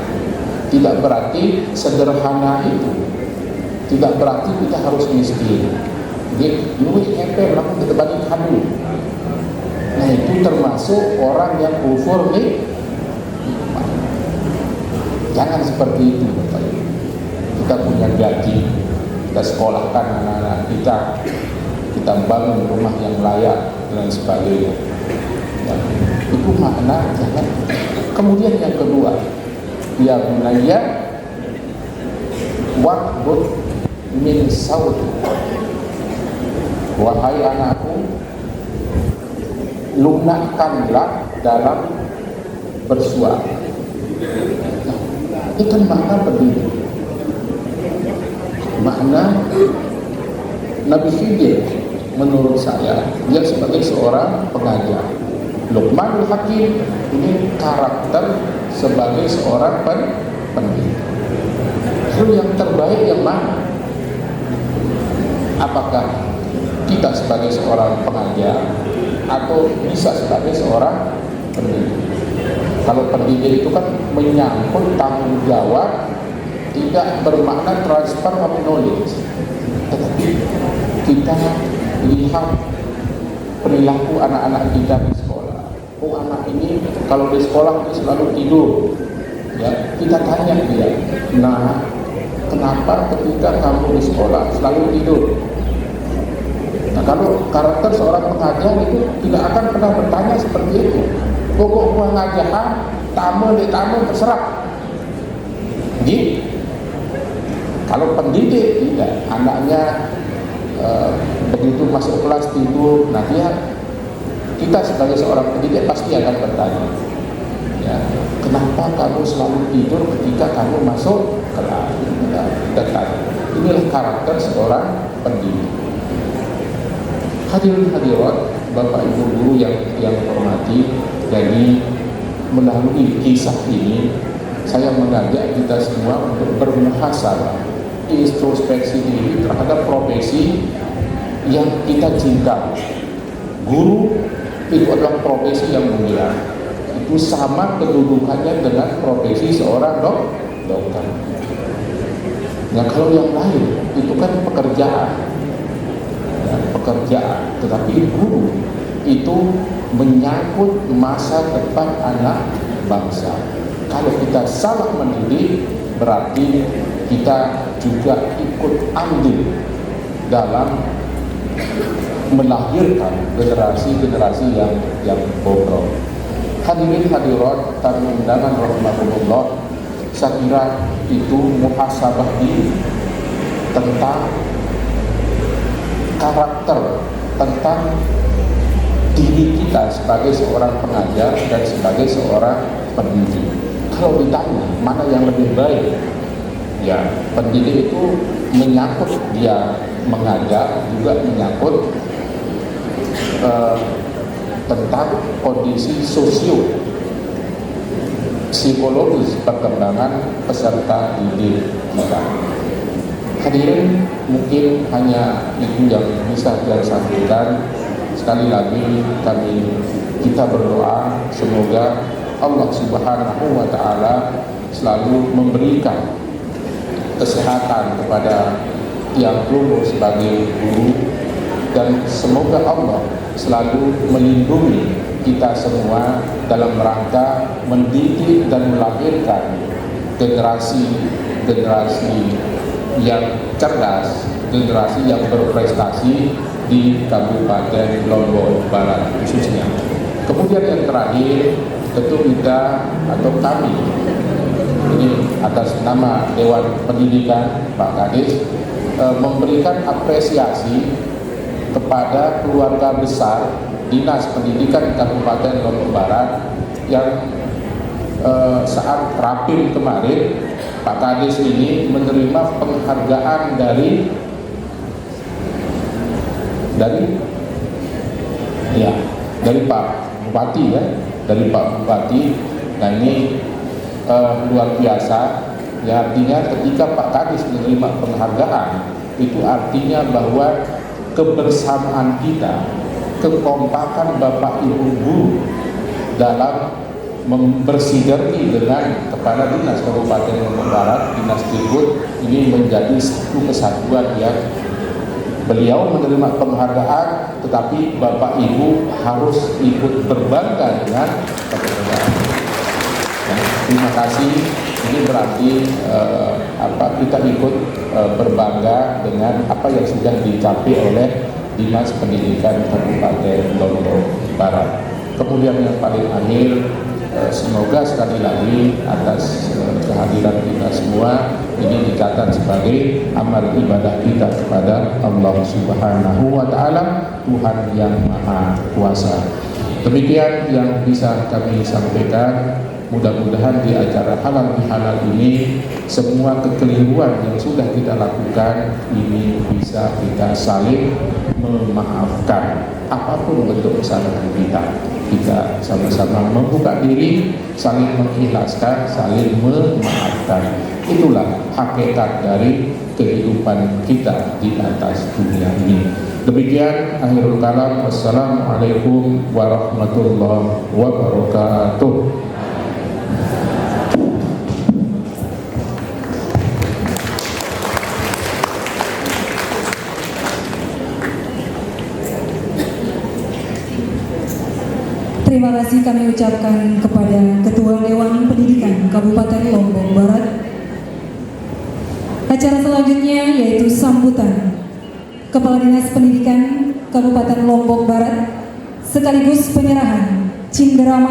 Tidak berarti sederhana itu tidak berarti kita harus miskin. Jadi, duit ngepel langsung kita bagikan dulu. Nah, itu termasuk orang yang kufur nih. Jangan seperti itu, Bapak Ibu. Kita punya gaji, kita sekolahkan anak-anak kita bangun rumah yang layak dan sebagainya. Ya, itu makna jangan. Kemudian yang kedua, ya bunayya wa'bud min saud. Wahai anakku, lunakkanlah dalam bersuara. Nah, itu makna pendidik. Makna Nabi Khidir menurut saya dia sebagai seorang pengajar. Luqmanul Hakim ini karakter sebagai seorang pendidik. Lalu yang terbaik yang mana? Apakah kita sebagai seorang pengajar atau bisa sebagai seorang pendidik? Kalau pendidik itu kan menyangkut tanggung jawab, tidak bermakna transfer of knowledge, tetapi kita lihat perilaku anak-anak kita di sekolah. Oh, anak ini kalau di sekolah dia selalu tidur. Ya, kita tanya dia, nah, kenapa ketika kamu di sekolah selalu tidur? Nah, kalau karakter seorang pengajar itu tidak akan pernah bertanya seperti itu. Pokok pengajaran, tamu terserah. Gitu. Kalau pendidik tidak, anaknya begitu masuk kelas tidur, nah kita sebagai seorang pendidik pasti akan bertanya, ya, kenapa kamu selalu tidur ketika kamu masuk kelas? Dekat. Inilah karakter seorang pendidik. Hadirin hadirat, Bapak Ibu guru yang hormati, jadi melalui kisah ini saya mengajak kita semua untuk bermuhasabah, introspeksi diri terhadap profesi yang kita cinta. Guru itu adalah profesi yang mulia. Itu sama kedudukannya dengan profesi seorang dokter. Nah, kalau yang lain itu kan pekerjaan. Tetapi guru itu menyangkut masa depan anak bangsa. Kalau kita salah mendidik, berarti kita juga ikut andil dalam melahirkan generasi-generasi yang bobrok. Hadirin hadirat tamu undangan rahimakumullah, saya kira itu muhasabah diri tentang karakter, tentang diri kita sebagai seorang pengajar dan sebagai seorang pendidik. Kalau ditanya mana yang lebih baik, ya pendidik itu menyangkut dia mengajar, juga menyangkut tentang kondisi sosio psikologis perkembangan peserta didik kita. Hadirin, mungkin hanya itu yang bisa saya sampaikan. Sekali lagi kita berdoa semoga Allah Subhanahu wa taala selalu memberikan kesehatan kepada tiap guru sebagai guru, dan semoga Allah selalu melindungi kita semua dalam rangka mendidik dan melahirkan generasi yang cerdas, generasi yang berprestasi di Kabupaten Lombok Barat khususnya. Kemudian yang terakhir, tentu kita atau kami ini atas nama Dewan Pendidikan Pak Kadis memberikan apresiasi kepada keluarga besar Dinas Pendidikan Kabupaten Lombok Barat yang saat rapim kemarin Pak Kades ini menerima penghargaan dari Pak Bupati ya, dari Pak Bupati. Nah ini luar biasa ya, artinya ketika Pak Kades menerima penghargaan itu artinya bahwa kebersamaan kita, kekompakan Bapak Ibu guru dalam bersinergi dengan Kepala Dinas Kabupaten Lombok Barat, Dinas Tribut, ini menjadi satu kesatuan yang beliau menerima penghargaan, tetapi Bapak Ibu harus ikut berbangga dengan penghargaan. Terima kasih. Ini berarti kita ikut berbangga dengan apa yang sudah dicapai oleh Dinas Pendidikan Kabupaten Lombok Barat. Kemudian yang paling akhir, semoga sekali lagi atas kehadiran kita semua ini dicatat sebagai amal ibadah kita kepada Allah Subhanahu wa Ta'ala, Tuhan yang Maha Kuasa. Demikian yang bisa kami sampaikan. Mudah-mudahan di acara halal bihalal ini semua kekeliruan yang sudah kita lakukan ini bisa kita saling memaafkan. Apapun bentuk kesalahan kita sama-sama membuka diri, saling mengikhlaskan, saling memaafkan. Itulah hakikat dari kehidupan kita di atas dunia ini. Demikian akhirul kalam. Wassalamualaikum warahmatullahi wabarakatuh. Terima kasih kami ucapkan kepada Ketua Dewan Pendidikan Kabupaten Lombok Barat. Acara selanjutnya yaitu sambutan Kepala Dinas Pendidikan Kabupaten Lombok Barat sekaligus penyerahan Cindera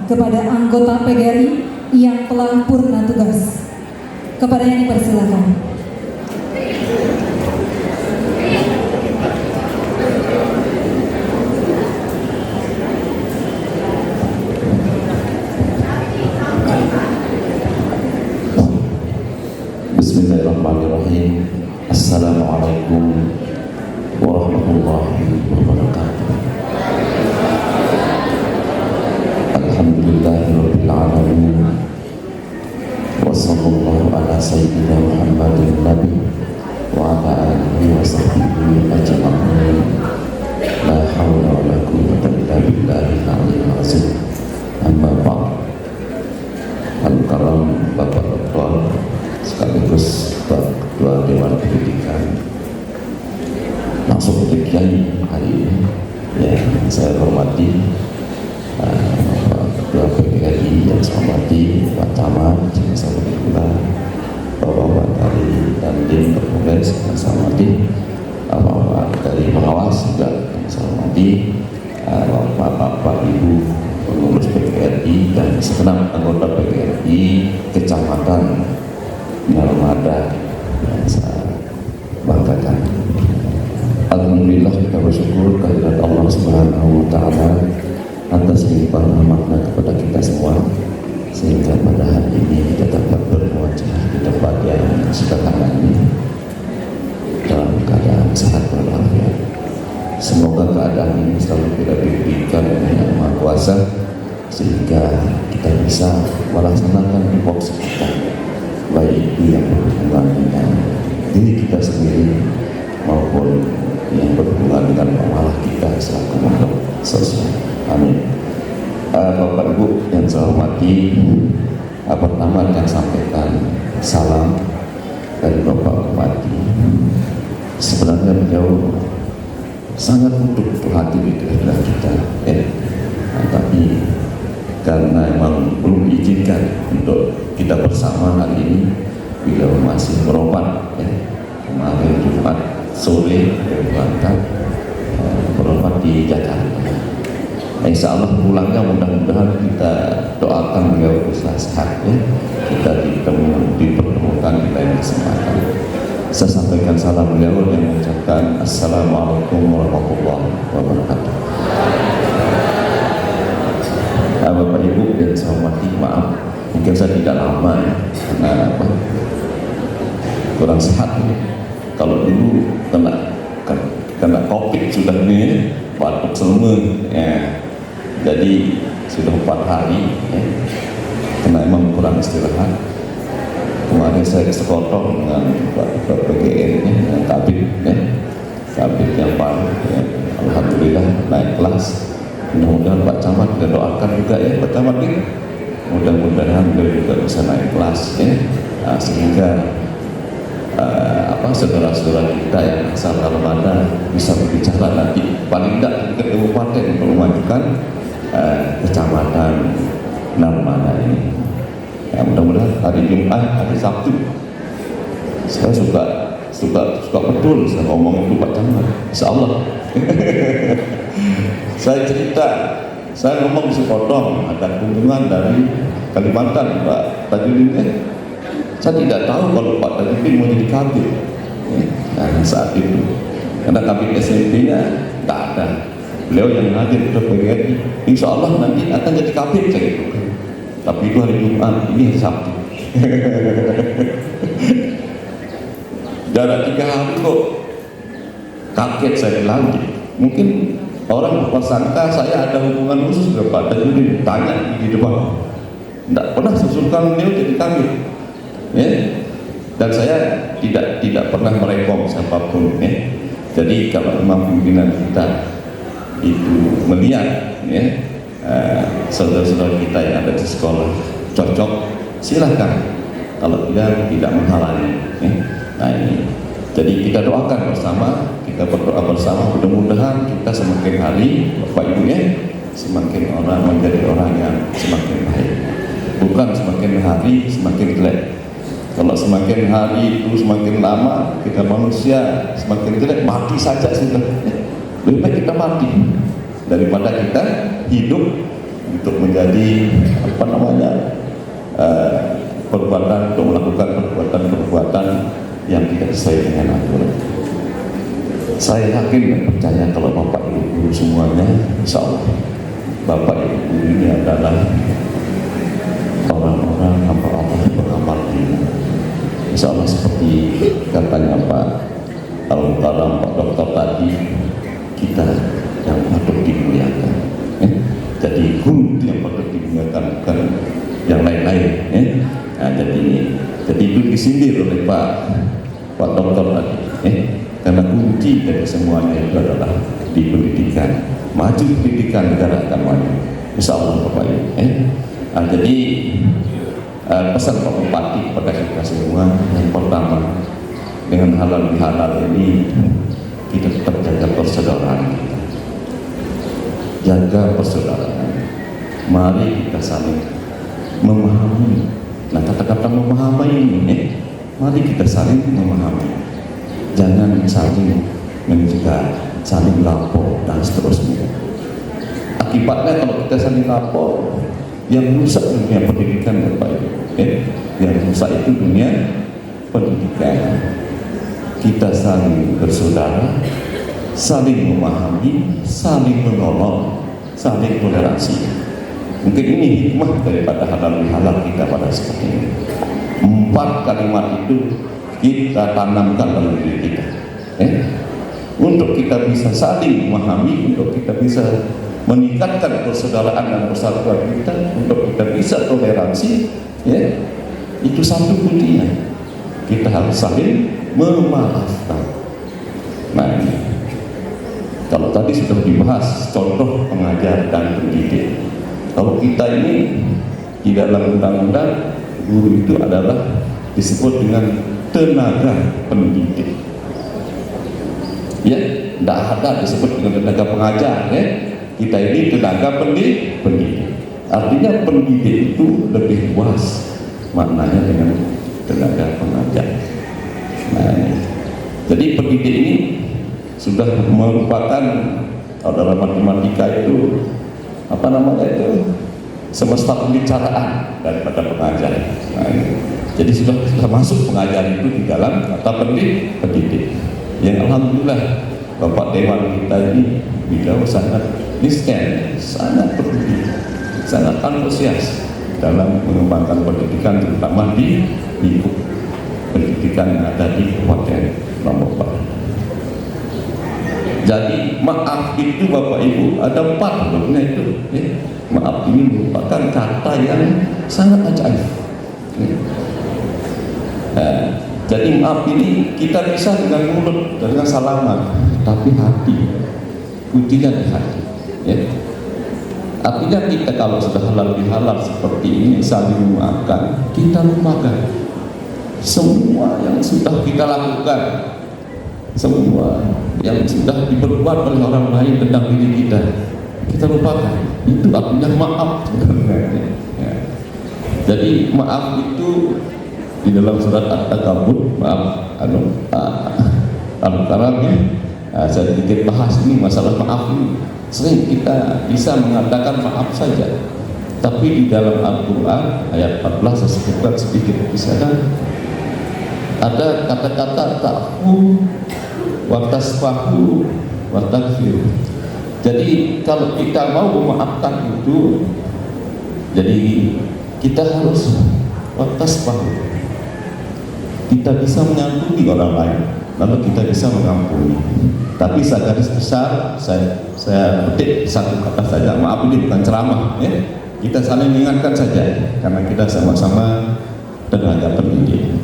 kepada anggota PGRI yang telah purna tugas. Kepadanya dipersilakan. Bismillahirrahmanirrahim. Assalamualaikum warahmatullahi wabarakatuh. Alhamdulillahirabbil alamin. Wassallallahu ala sayyidina Muhammadin nabi wa ala alihi wa sahbihi ajma'in. La haula wa la quwwata illa billahil aliyyil azim. Amma ba'd. Al-Karam Bapak Rektor sekaligus Ketua Dewan Pendidikan, langsung ke Kiai hari ini yang saya hormati, Bapak Ketua PGRI yang saya hormati, Pak Camat yang saya hormati pula, Bapak dari Dandim Berkongres yang saya hormati, Bapak dari pengawas juga yang saya hormati, Bapak Ibu pengurus PGRI dan segenap anggota PGRI Kecamatan Narmada yang saya banggakan. Alhamdulillah kita bersyukur kehadirat Allah Subhanahu wa Ta'ala atas limpahan rahmatnya kepada kita semua, sehingga pada hari ini kita dapat berwajah di tempat yang sederhana ini dalam keadaan sehat walafiat. Semoga keadaan ini selalu kita diberikan oleh Yang Maha Kuasa sehingga kita bisa melaksanakan tupoksi kita, baik itu yang berhubungan dengan diri kita sendiri maupun yang berhubungan dengan masalah kita selaku makhluk sosial. Amin. Bapak Ibu yang saya hormati, pertama saya sampaikan salam dari Bapak Bupati. Sebenarnya beliau sangat butuh hati di kehadiran kita, tapi karena memang belum diizinkan untuk kita bersama hari ini, beliau masih berobat. Kemarin Jumat sore berangkat berobat di Jakarta. Insya Allah pulangnya mudah-mudahan kita doakan beliau bisa sehat, kita dipertemukan di lain kesempatan. Saya sampaikan salam beliau dan mengucapkan Assalamualaikum warahmatullahi wabarakatuh. Bapak Ibu dan saya hormati, maaf Mungkin saya tidak lama ya, karena apa, kurang sehat ini. Kalau dulu kena COVID sudah ini batuk selema ya. Jadi sudah 4 hari ya. Karena emang kurang istirahat. Kemarin saya kesekotong dengan Pak PGN ya, dengan Kabit ya. Kabit yang baru ya. Alhamdulillah naik kelas. Mudah-mudahan Pak Camat kita doakan juga ya Pak Camat ini. Mudah-mudahan beliau juga bisa naik kelas ya. Nah, sehingga saudara-saudara kita yang asal Ramadan bisa berbicara nanti paling tidak ke kabupaten untuk memajukan kecamatan Narmada ini. Ya, mudah-mudahan hari Jumat, hari Sabtu saya suka betul saya ngomong itu Pak Camat, insya Allah. Saya cerita, saya ngomong di Sekotong ada kunjungan dari Kalimantan Pak Tajudin. Saya tidak tahu kalau Pak Tajudin mau jadi kabit. Nah, saat itu karena kabit SMP-nya tak ada, beliau yang hadir ke PGRI, insya Allah nanti akan jadi kabit saya gitu. Tapi itu hari Jumat, ini hari Sabtu. Jarak 3 hari kok, kaget saya bilang. Mungkin orang berprasangka saya ada hubungan khusus dengan Pak Tajudin, tanya di depan. Tidak pernah susulkan beliau jadi kabit. Ya. Dan saya tidak pernah merekom siapapun ya. Jadi kalau memang pimpinan kita itu melihat ya, saudara-saudara kita yang ada di sekolah cocok, silahkan. Kalau tidak menghalangi ya. Nah ini, jadi kita doakan bersama, kita berdoa bersama, mudah-mudahan kita semakin hari Bapak Ibu ya, semakin orang menjadi orang yang semakin baik, bukan semakin hari semakin jelek. Kalau semakin hari itu semakin lama kita manusia semakin jelek, mati saja sudah. Lebih baik kita mati daripada kita hidup untuk menjadi perbuatan, untuk melakukan perbuatan yang tidak sesuai dengan aturan. Saya yakin dan percaya kalau Bapak Ibu guru semuanya, insya Allah Bapak Ibu guru ini adalah orang-orang hamba Allah yang beramal ilmu. Insya Allah seperti katanya Pak Al-Mukarram, Pak Dokter tadi, kita yang patut dimuliakan. Jadi guru yang patut dimuliakan, bukan yang lain-lain. Nah, jadi itu disindir oleh Pak Dokter tadi. Karena kunci dari semuanya itu adalah di pendidikan. Maju pendidikan, negara akan maju. Insya Allah Bapak Ibu. Nah, jadi pesan Pak Bupati kepada kita semua, yang pertama, dengan halal bihalal ini kita tetap jaga persaudaraan kita, jaga persaudaraan. Mari kita saling memahami. Nah, kata-kata memahami ini, mari kita saling memahami, jangan saling mencegah, saling lapor dan seterusnya. Akibatnya kalau kita saling lapor, yang rusak dunia pendidikan Bapak Ibu, yang rusak itu dunia pendidikan. Kita saling bersaudara, saling memahami, saling menolong, saling toleransi. Mungkin ini hikmah daripada halal bihalal kita pada seperti ini. 4 kalimat itu kita tanamkan dalam diri kita, untuk kita bisa saling memahami, untuk kita bisa meningkatkan persaudaraan dan persatuan kita, untuk kita bisa toleransi, itu satu kuncinya. Kita harus saling memaafkan. Nah, ini kalau tadi sudah dibahas contoh pengajar dan pendidik. Kalau kita ini di dalam undang-undang, guru itu adalah disebut dengan tenaga pendidik. Ya, tidak ada disebut dengan tenaga pengajar. Kita ini tenaga pendidik. Artinya pendidik itu lebih luas maknanya dengan tenaga pengajar. Nah, jadi pendidik ini sudah merupakan, kalau dalam matematika itu semesta pembicaraan daripada pengajar. Nah, jadi sudah masuk pengajar itu di dalam kata pendidik. Yang alhamdulillah Bapak Dewan kita ini beliau sangat nisken, sangat peduli, sangat antusias dalam mengembangkan pendidikan, terutama di pendidikan yang ada di Kabupaten Lombok Barat. Jadi maaf itu Bapak Ibu ada 4 sebenarnya itu. Maaf ini merupakan kata yang sangat ajaib. Jadi maaf ini kita bisa dengan mulut, dengan salaman, tapi hati, kuncinya di hati. Artinya kita kalau sudah halal bihalal seperti ini saling memaafkan, kita lupakan semua yang sudah kita lakukan, semua yang sudah diperbuat oleh orang lain tentang diri kita lupakan. Itu artinya maaf sebenarnya. Jadi maaf itu di dalam surat At-Takabur, maaf Al-Karam ya, saya sedikit bahas ini masalah maaf ini. Sering kita bisa mengatakan maaf saja, tapi di dalam Al-Quran ayat 14 saya sebutkan sedikit di sana ada kata-kata ta'fu wa tasfahu wa taghfir. Jadi kalau kita mau memaafkan itu, jadi kita harus wa tasfahu, kita bisa mengampuni orang lain, lalu kita bisa mengampuni. Tapi saya garis besar, saya petik satu kata saja. Maaf ini bukan ceramah, ya. Kita saling mengingatkan saja, karena kita sama-sama tenaga pendidik.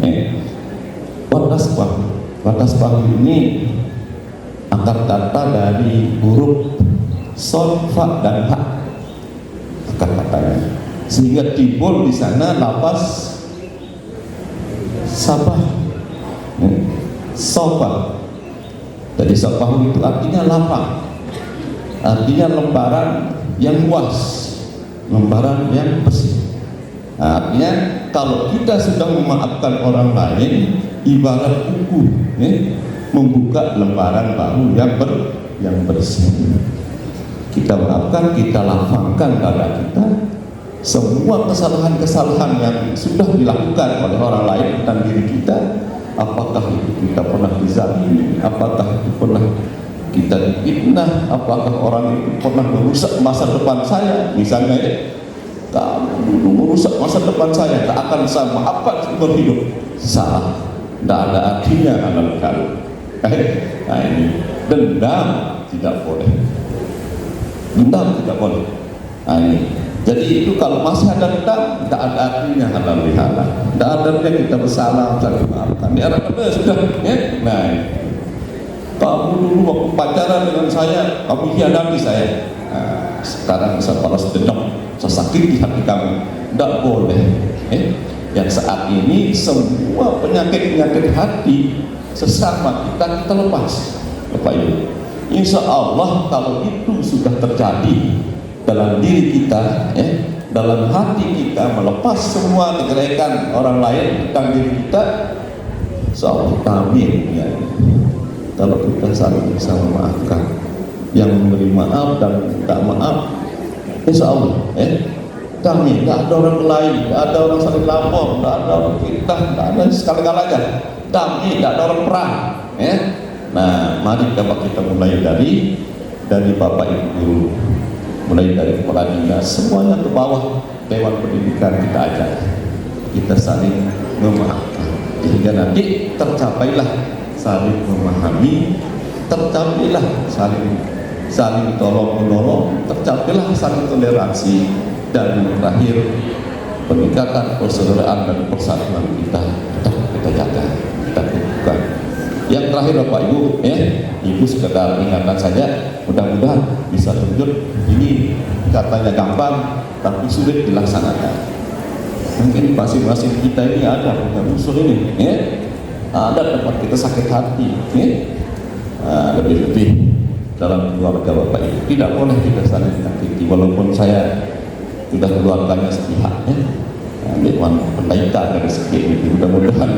Watasfahu ini akar kata dari huruf sod, fa, dan ha, akar katanya, sehingga timbul di sana lafaz sabah, sofa. Jadi sofahu itu artinya lapang, artinya lembaran yang luas, lembaran yang bersih. Artinya kalau kita sudah memaafkan orang lain, ibarat buku, membuka lembaran baru yang bersih. Kita maafkan, kita lapangkan dada kita. Semua kesalahan-kesalahan yang sudah dilakukan oleh orang lain tentang diri kita, apakah itu kita pernah dizalimi, apakah itu pernah kita difitnah, apakah orang itu pernah merusak masa depan saya, misalnya kamu dulu merusak masa depan saya, tak akan saya maafkan seumur hidup. Salah, tidak ada artinya anak kamu. Nah ini dendam tidak boleh, dendam tidak boleh. Nah ini, jadi itu kalau masih ada dendam, tidak ada artinya halal bihalal, tidak ada artinya kita bersalah, saling maafkan. Di arah kita sudah, nah ini. Kamu dulu waktu pacaran dengan saya, kamu hianati saya. Nah, sekarang saya balas dendam, saya sakit di hati kamu. Tidak boleh. Yang saat ini semua penyakit-penyakit hati sesama kita lepas, Bapak Ibu. Insya Allah kalau itu sudah terjadi dalam diri kita, dalam hati kita, melepas semua kejelekan orang lain tentang diri kita, insya Allah amin ya. Kalau kita saling bisa memaafkan, yang memberi maaf dan minta maaf, insya Allah kami tidak ada orang lain, tidak ada orang saling lapor, tidak ada orang kita, tidak ada sekali-kalanya kami tidak ada orang perang. Nah mari kita mulai dari Bapak Ibu guru, mulai dari kepala dinas, semuanya ke bawah Dewan Pendidikan kita ajak, kita saling memaafkan, sehingga nanti tercapailah saling memahami, tercapailah saling tolong menolong, tercapailah saling toleransi, dan yang terakhir peningkatan persaudaraan dan persatuan kita jaga, kita teguhkan. Yang terakhir Bapak Ibu, Ibu sekedar ingatkan saja, mudah-mudahan bisa terwujud. Ini katanya gampang, tapi sulit dilaksanakan. Mungkin masing-masing kita ini ada unsur ini, ada tempat kita sakit hati, lebih-lebih dalam keluarga Bapak Ibu tidak boleh kita saling menyakiti, walaupun saya sudah keluarganya sepihak, Dewan Pendidikan dari segi ini. Mudah-mudahan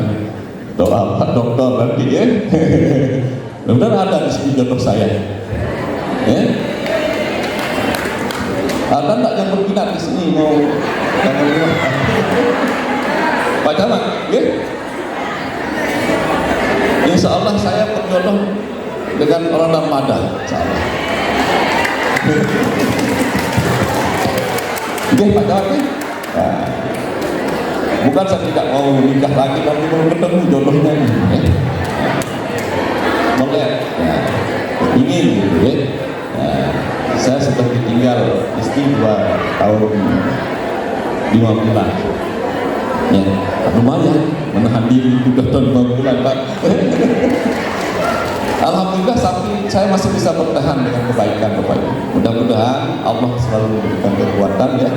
doa Pak Dokter nanti, mudah-mudahan ada di sini jodoh saya, ada nggak yang berminat di sini mau Pak Camat, Insya Allah saya berjodoh dengan orang Narmada, Insya Allah. Pak Camat, Nah, bukan saya tidak mau nikah lagi, tapi mau ketemu jodohnya nih, ya. Boleh, ya. Ingin gitu ya. Nah, saya sudah ditinggal istri 2 tahun 5 bulan. Ya, lumayan menahan diri 2 tahun 5 bulan, Pak. Alhamdulillah, tapi saya masih bisa bertahan dengan kebaikan, Bapak Ibu. Mudah-mudahan Allah selalu memberikan kekuatan ya,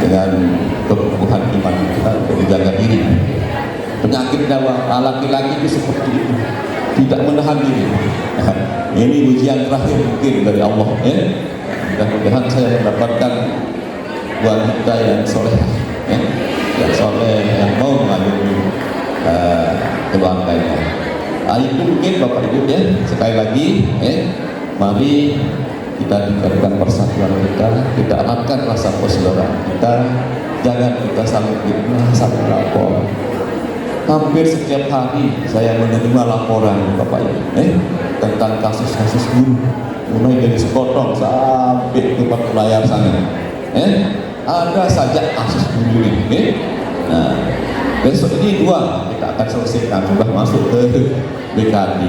dengan kebutuhan iman kita untuk menjaga diri. Penyakit laki-laki itu seperti itu, tidak menahan diri. Ini ujian terakhir mungkin dari Allah ya. Mudah-mudahan saya mendapatkan wanita yang soleh, ya, yang soleh, yang mau mengayomi keluarganya. Itu mungkin Bapak Ibu ya, sekali lagi mari kita tingkatkan persatuan kita eratkan rasa persaudaraan kita, jangan kita saling fitnah, saling lapor. Hampir setiap hari saya menerima laporan Bapak Ibu tentang kasus-kasus guru, mulai dari sekotong sampai tempat layar sana. Ada saja kasus guru ini. Nah, besok ini 2 kita akan selesaikan, sudah masuk ke BKD.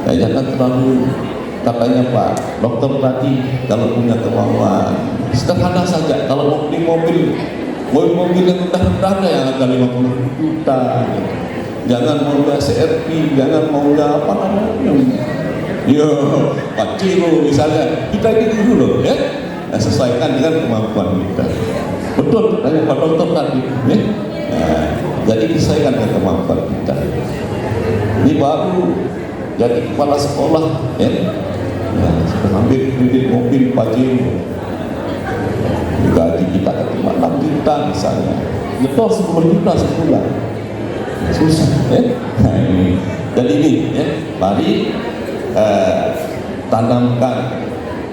Ya, jangan terlalu, katanya Pak Dokter tadi, kalau punya kemauan sederhana saja, kalau mau beli mobil yang rendah-rendah yang harga 50 juta, jangan mau CRV, jangan mau apa namanya, Paciro misalnya, kita ini dulu loh ya. Nah, sesuaikan dengan kemampuan kita. Betul, tanya Pak Dokter tadi ya. Nah, jadi sesuaikan dengan kemampuan kita. Ini baru jadi kepala sekolah ya. Nah, sudah ambil kredit mobil Pajero, gaji kita cuma 6 juta misalnya, nyetor 10 juta sebulan, susah ya. Nah, ini jadi ini ya, mari tanamkan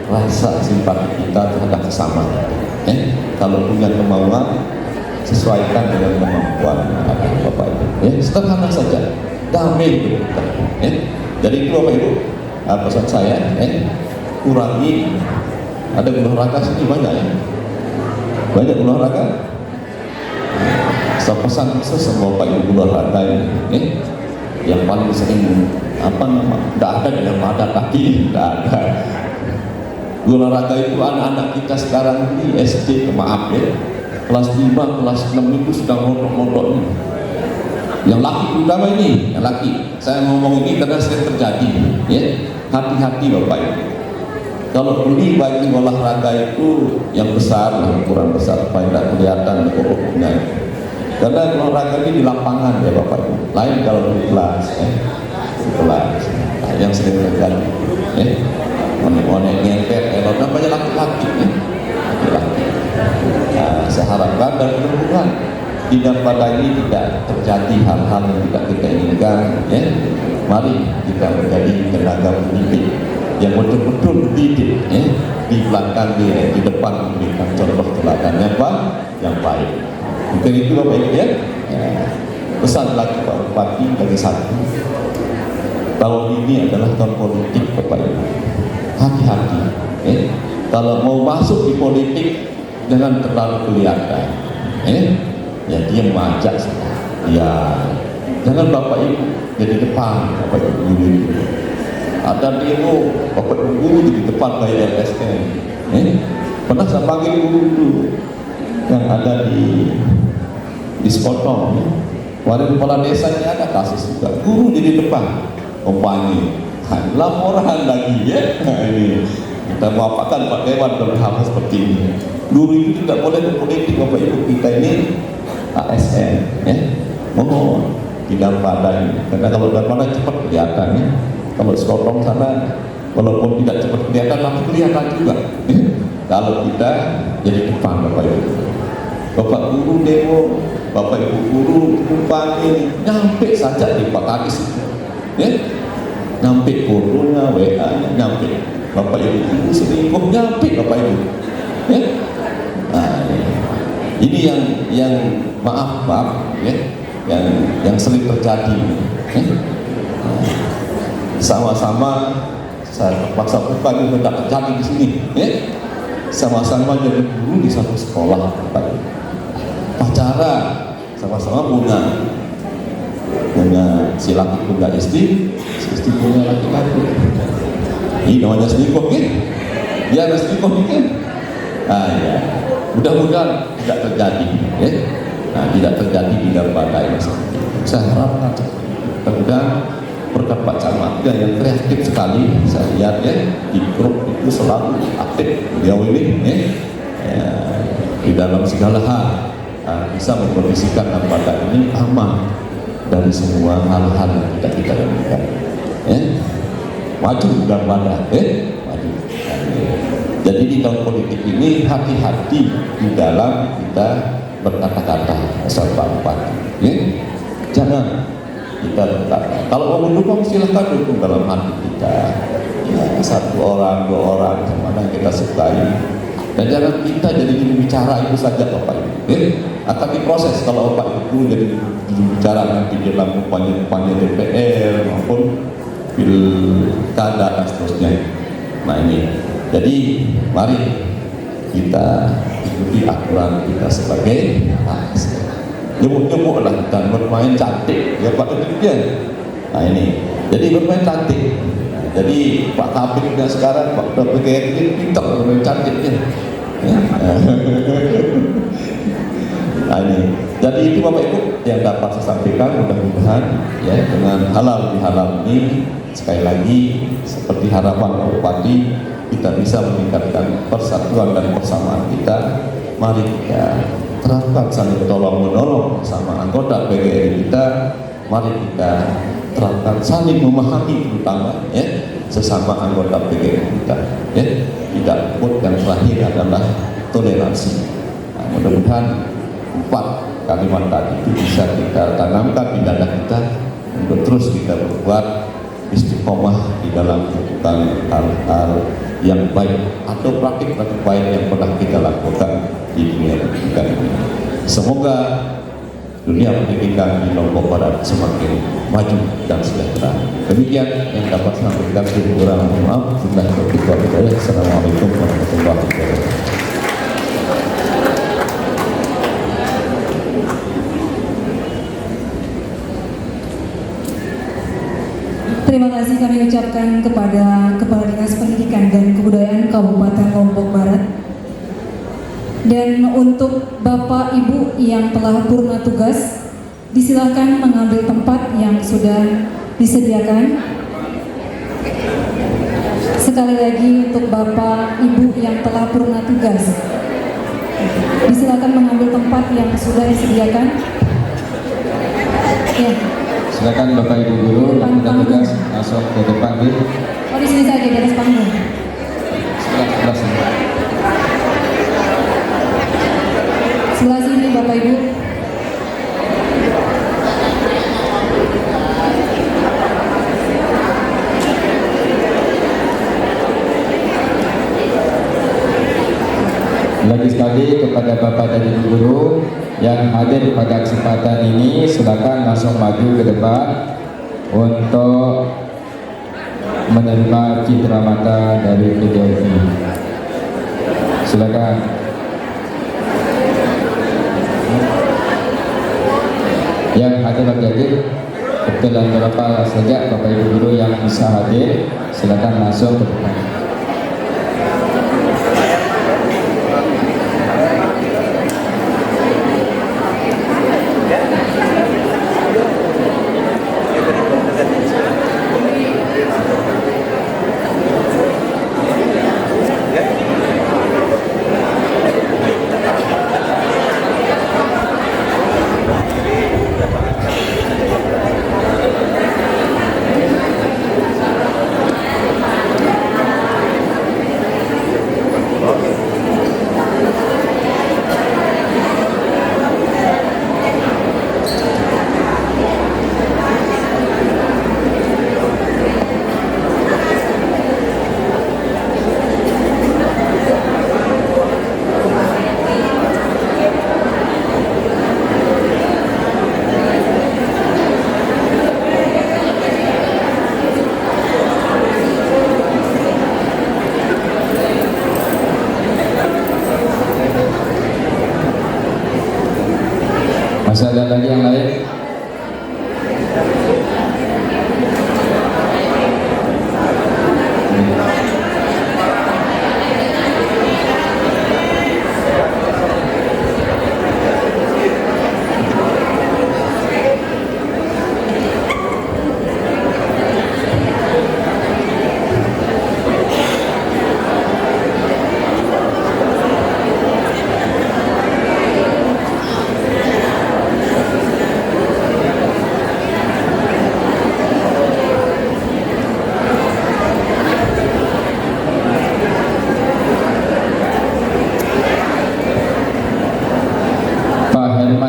rasa simpati kita terhadap sesama ya. Kalau punya kemauan, sesuaikan dengan kemampuan Bapak Ibu ya, sederhana saja, damai hidup kita ya. Jadi itu Bapak Ibu, pesan saya kurangi, ada olahraga sini banyak ya, banyak olahraga. Saya pesan semua Bapak Ibu olahraga ini yang paling sering tidak ada dengan padat kaki, tidak ada. Olahraga itu anak-anak kita sekarang ini SD, maaf ya, kelas 5, kelas 6 itu sudah montok-montok ini. Yang laki terutama ini, yang laki. Saya ngomong ini karena sering terjadi ya. Hati-hati Bapak Ibu. Kalau beli baju olahraga itu yang besar, yang ukuran besar supaya tidak kelihatan kokohnya. Karena olahraga ini di lapangan ya Bapak Ibu. Lain kalau di kelas di kelas. Nah, yang sering terjadi ya. Monek-monek ngempet, namanya laki-laki ya. Laki-laki. Nah, saya harapkan dan mudah-mudahan tidak pada ini tidak terjadi hal-hal yang tidak kita inginkan ya. Mari kita menjadi tenaga pendidik yang betul-betul mendidik ya, di belakang di depan memberikan contoh teladan yang baik. Mungkin itu Bapak Ibu ya. Pesan lagi Pak Bupati dari satu, tahun ini adalah tahun politik Bapak Ibu. Hati-hati ya. Kalau mau masuk di politik jangan terlalu kelihatan ya, diam aja ya, jangan Bapak Ibu jadi depan, Bapak Ibu guru ada demo, Bapak Ibu guru di depan kayak LSM pernah saya panggil guru itu yang ada di Sekotong kemarin kepala desanya ada kasus juga, guru jadi depan kampanye, laporan lagi ya. Nah, ini kita mau apakan Pak Dewan kalau hal seperti ini. Guru itu tidak boleh berpolitik Bapak Ibu, kita ini ASN ya, mohon tidak padai, karena kalau tidak padai cepat kelihatan ya. Kalau Sekotong sana walaupun tidak cepat kelihatan tapi kelihatan juga ya. Kalau kita jadi depan Bapak Ibu, Bapak guru demo, Bapak Ibu guru kampanye, nyampe saja di Pak Kadis ya, nyampe fotonya, WA-nya nyampe, Bapak Ibu guru selingkuh nyampe Bapak Ibu ya. Nah, ini yang maaf ya, yang sering terjadi ya. Sama-sama saya terpaksa bukan tidak terjadi di sini ya. sama-sama jadi guru di satu sekolah, pacaran, sama-sama punya si laki punya istri, si istri punya laki-laki. Ini namanya selingkuh kan? Ya, selingkuh kan? Ah ya, mudah-mudahan tidak terjadi, ya. Nah, tidak terjadi di dalam badai masalah. Saya harapkan mudah-mudahan berkat Pak Camat yang kreatif sekali, saya lihat ya di grup itu selalu aktif beliau ini, ya, di dalam segala hal bisa mengkondisikan lembaga ini aman dari semua hal-hal yang tidak kita inginkan, ya. Maju dan badai, maju. Jadi di tahun politik ini hati-hati di dalam kita berkata-kata asal Pak, ya. Jangan kita kalau mau mendukung silahkan dukung dalam hati kita, ya, satu orang, dua orang mana yang kita sukai, dan jangan kita jadi bicara itu saja Bapak Ibu, akan diproses kalau Bapak Ibu jadi bicara nanti dalam kampanye DPR maupun pilkada dan seterusnya. Nah ini, jadi mari kita ikuti aturan kita sebagai bangsa. Nyebut-nyebut lah dan bermain cantik, ya Pak Ketua. Nah ini, jadi bermain cantik. Nah, jadi Pak Kapitnya sekarang, Pak Ketua ini pintar bermain cantiknya. Ya. Nah ini, jadi itu Bapak Ibu yang dapat saya sampaikan, mudah-mudahan ya dengan halal bihalal ini sekali lagi seperti harapan Pak Bupati, kita bisa meningkatkan persatuan dan persamaan kita. Mari kita terapkan saling tolong-menolong sama anggota PGRI kita. Mari kita terapkan saling memahami, terutama ya sesama anggota PGRI kita, ya. Tidak luput, yang terakhir adalah toleransi. Nah, mudah-mudahan 4 kalimat tadi itu bisa kita tanamkan di dada kita untuk terus kita berbuat istiqomah di dalam melakukan hal-hal yang baik atau praktik-praktik baik yang pernah kita lakukan di dunia pendidikan ini. Semoga dunia pendidikan di Lombok Barat semakin maju dan sejahtera. Demikian yang dapat saya sampaikan. Kurang maaf. Assalamualaikum warahmatullahi wabarakatuh. Terima kasih kami ucapkan kepada Kepala Dinas Pendidikan dan Kebudayaan Kabupaten Lombok Barat. Dan untuk Bapak Ibu yang telah purna tugas, disilakan mengambil tempat yang sudah disediakan. Sekali lagi untuk Bapak Ibu yang telah purna tugas, disilakan mengambil tempat yang sudah disediakan. Ya. Silakan Bapak Ibu guru yang sudah tugas masuk ke depan. Oh, di sini saja di atas panggung. Sebelah sini. Sebelah sini Bapak Ibu. Lagi sekali kepada Bapak dan Ibu guru yang hadir pada kesempatan ini, silakan langsung maju ke depan untuk menerima citra mata dari PGRI. Silakan. Yang hadir kebetulan berapa saja Bapak Ibu guru yang bisa hadir, silakan langsung ke depan. Masih ada lagi yang lain?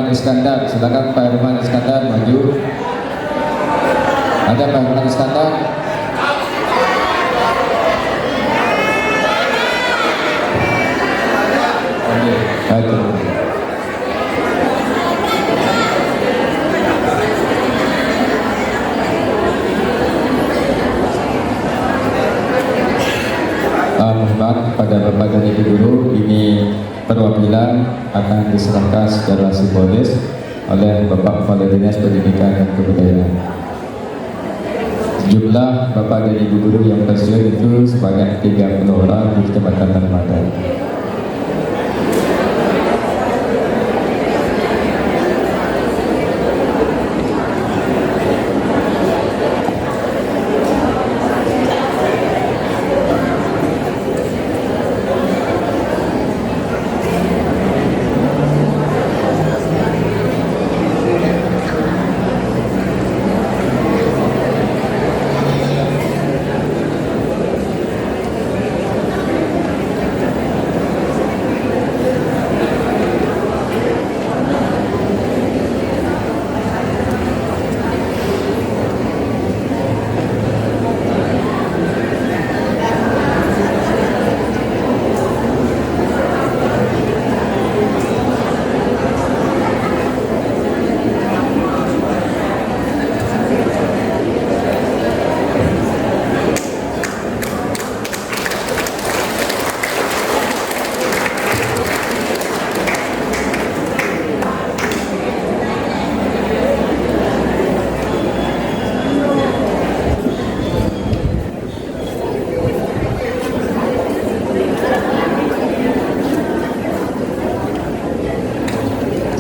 Iskandar, silakan Pak Herman Iskandar maju. Ada Pak Herman Iskandar? Maju. Mohon maaf pada Bapak dan Ibu Guru, ini perwakilan akan diserahkan secara simbolis oleh Bapak Kepala Dinas Pendidikan dan Kebudayaan. Jumlah Bapak dan Ibu Guru yang pensiun itu sebanyak 30 orang di Kecamatan Narmada.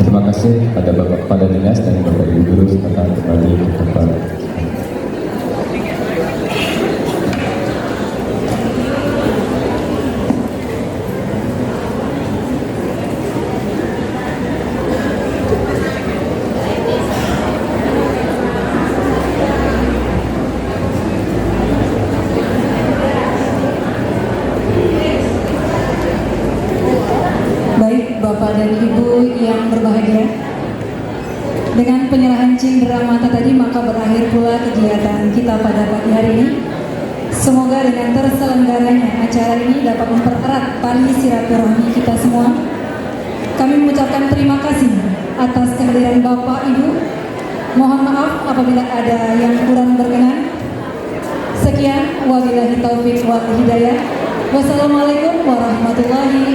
Terima kasih pada Bapak Kepala Dinas dan Bapak Ibu Guru silakan kembali ke tempat. Baik Bapak dan Ibu yang berbahagia, dengan penyerahan cindera mata tadi maka berakhir pula kegiatan kita pada pagi hari ini. Semoga dengan terselenggaranya acara ini dapat mempererat tali silaturahmi kita semua. Kami mengucapkan terima kasih atas kehadiran Bapak Ibu. Mohon maaf apabila ada yang kurang berkenan. Sekian, wabillahi taufik wal hidayah. Wassalamualaikum warahmatullahi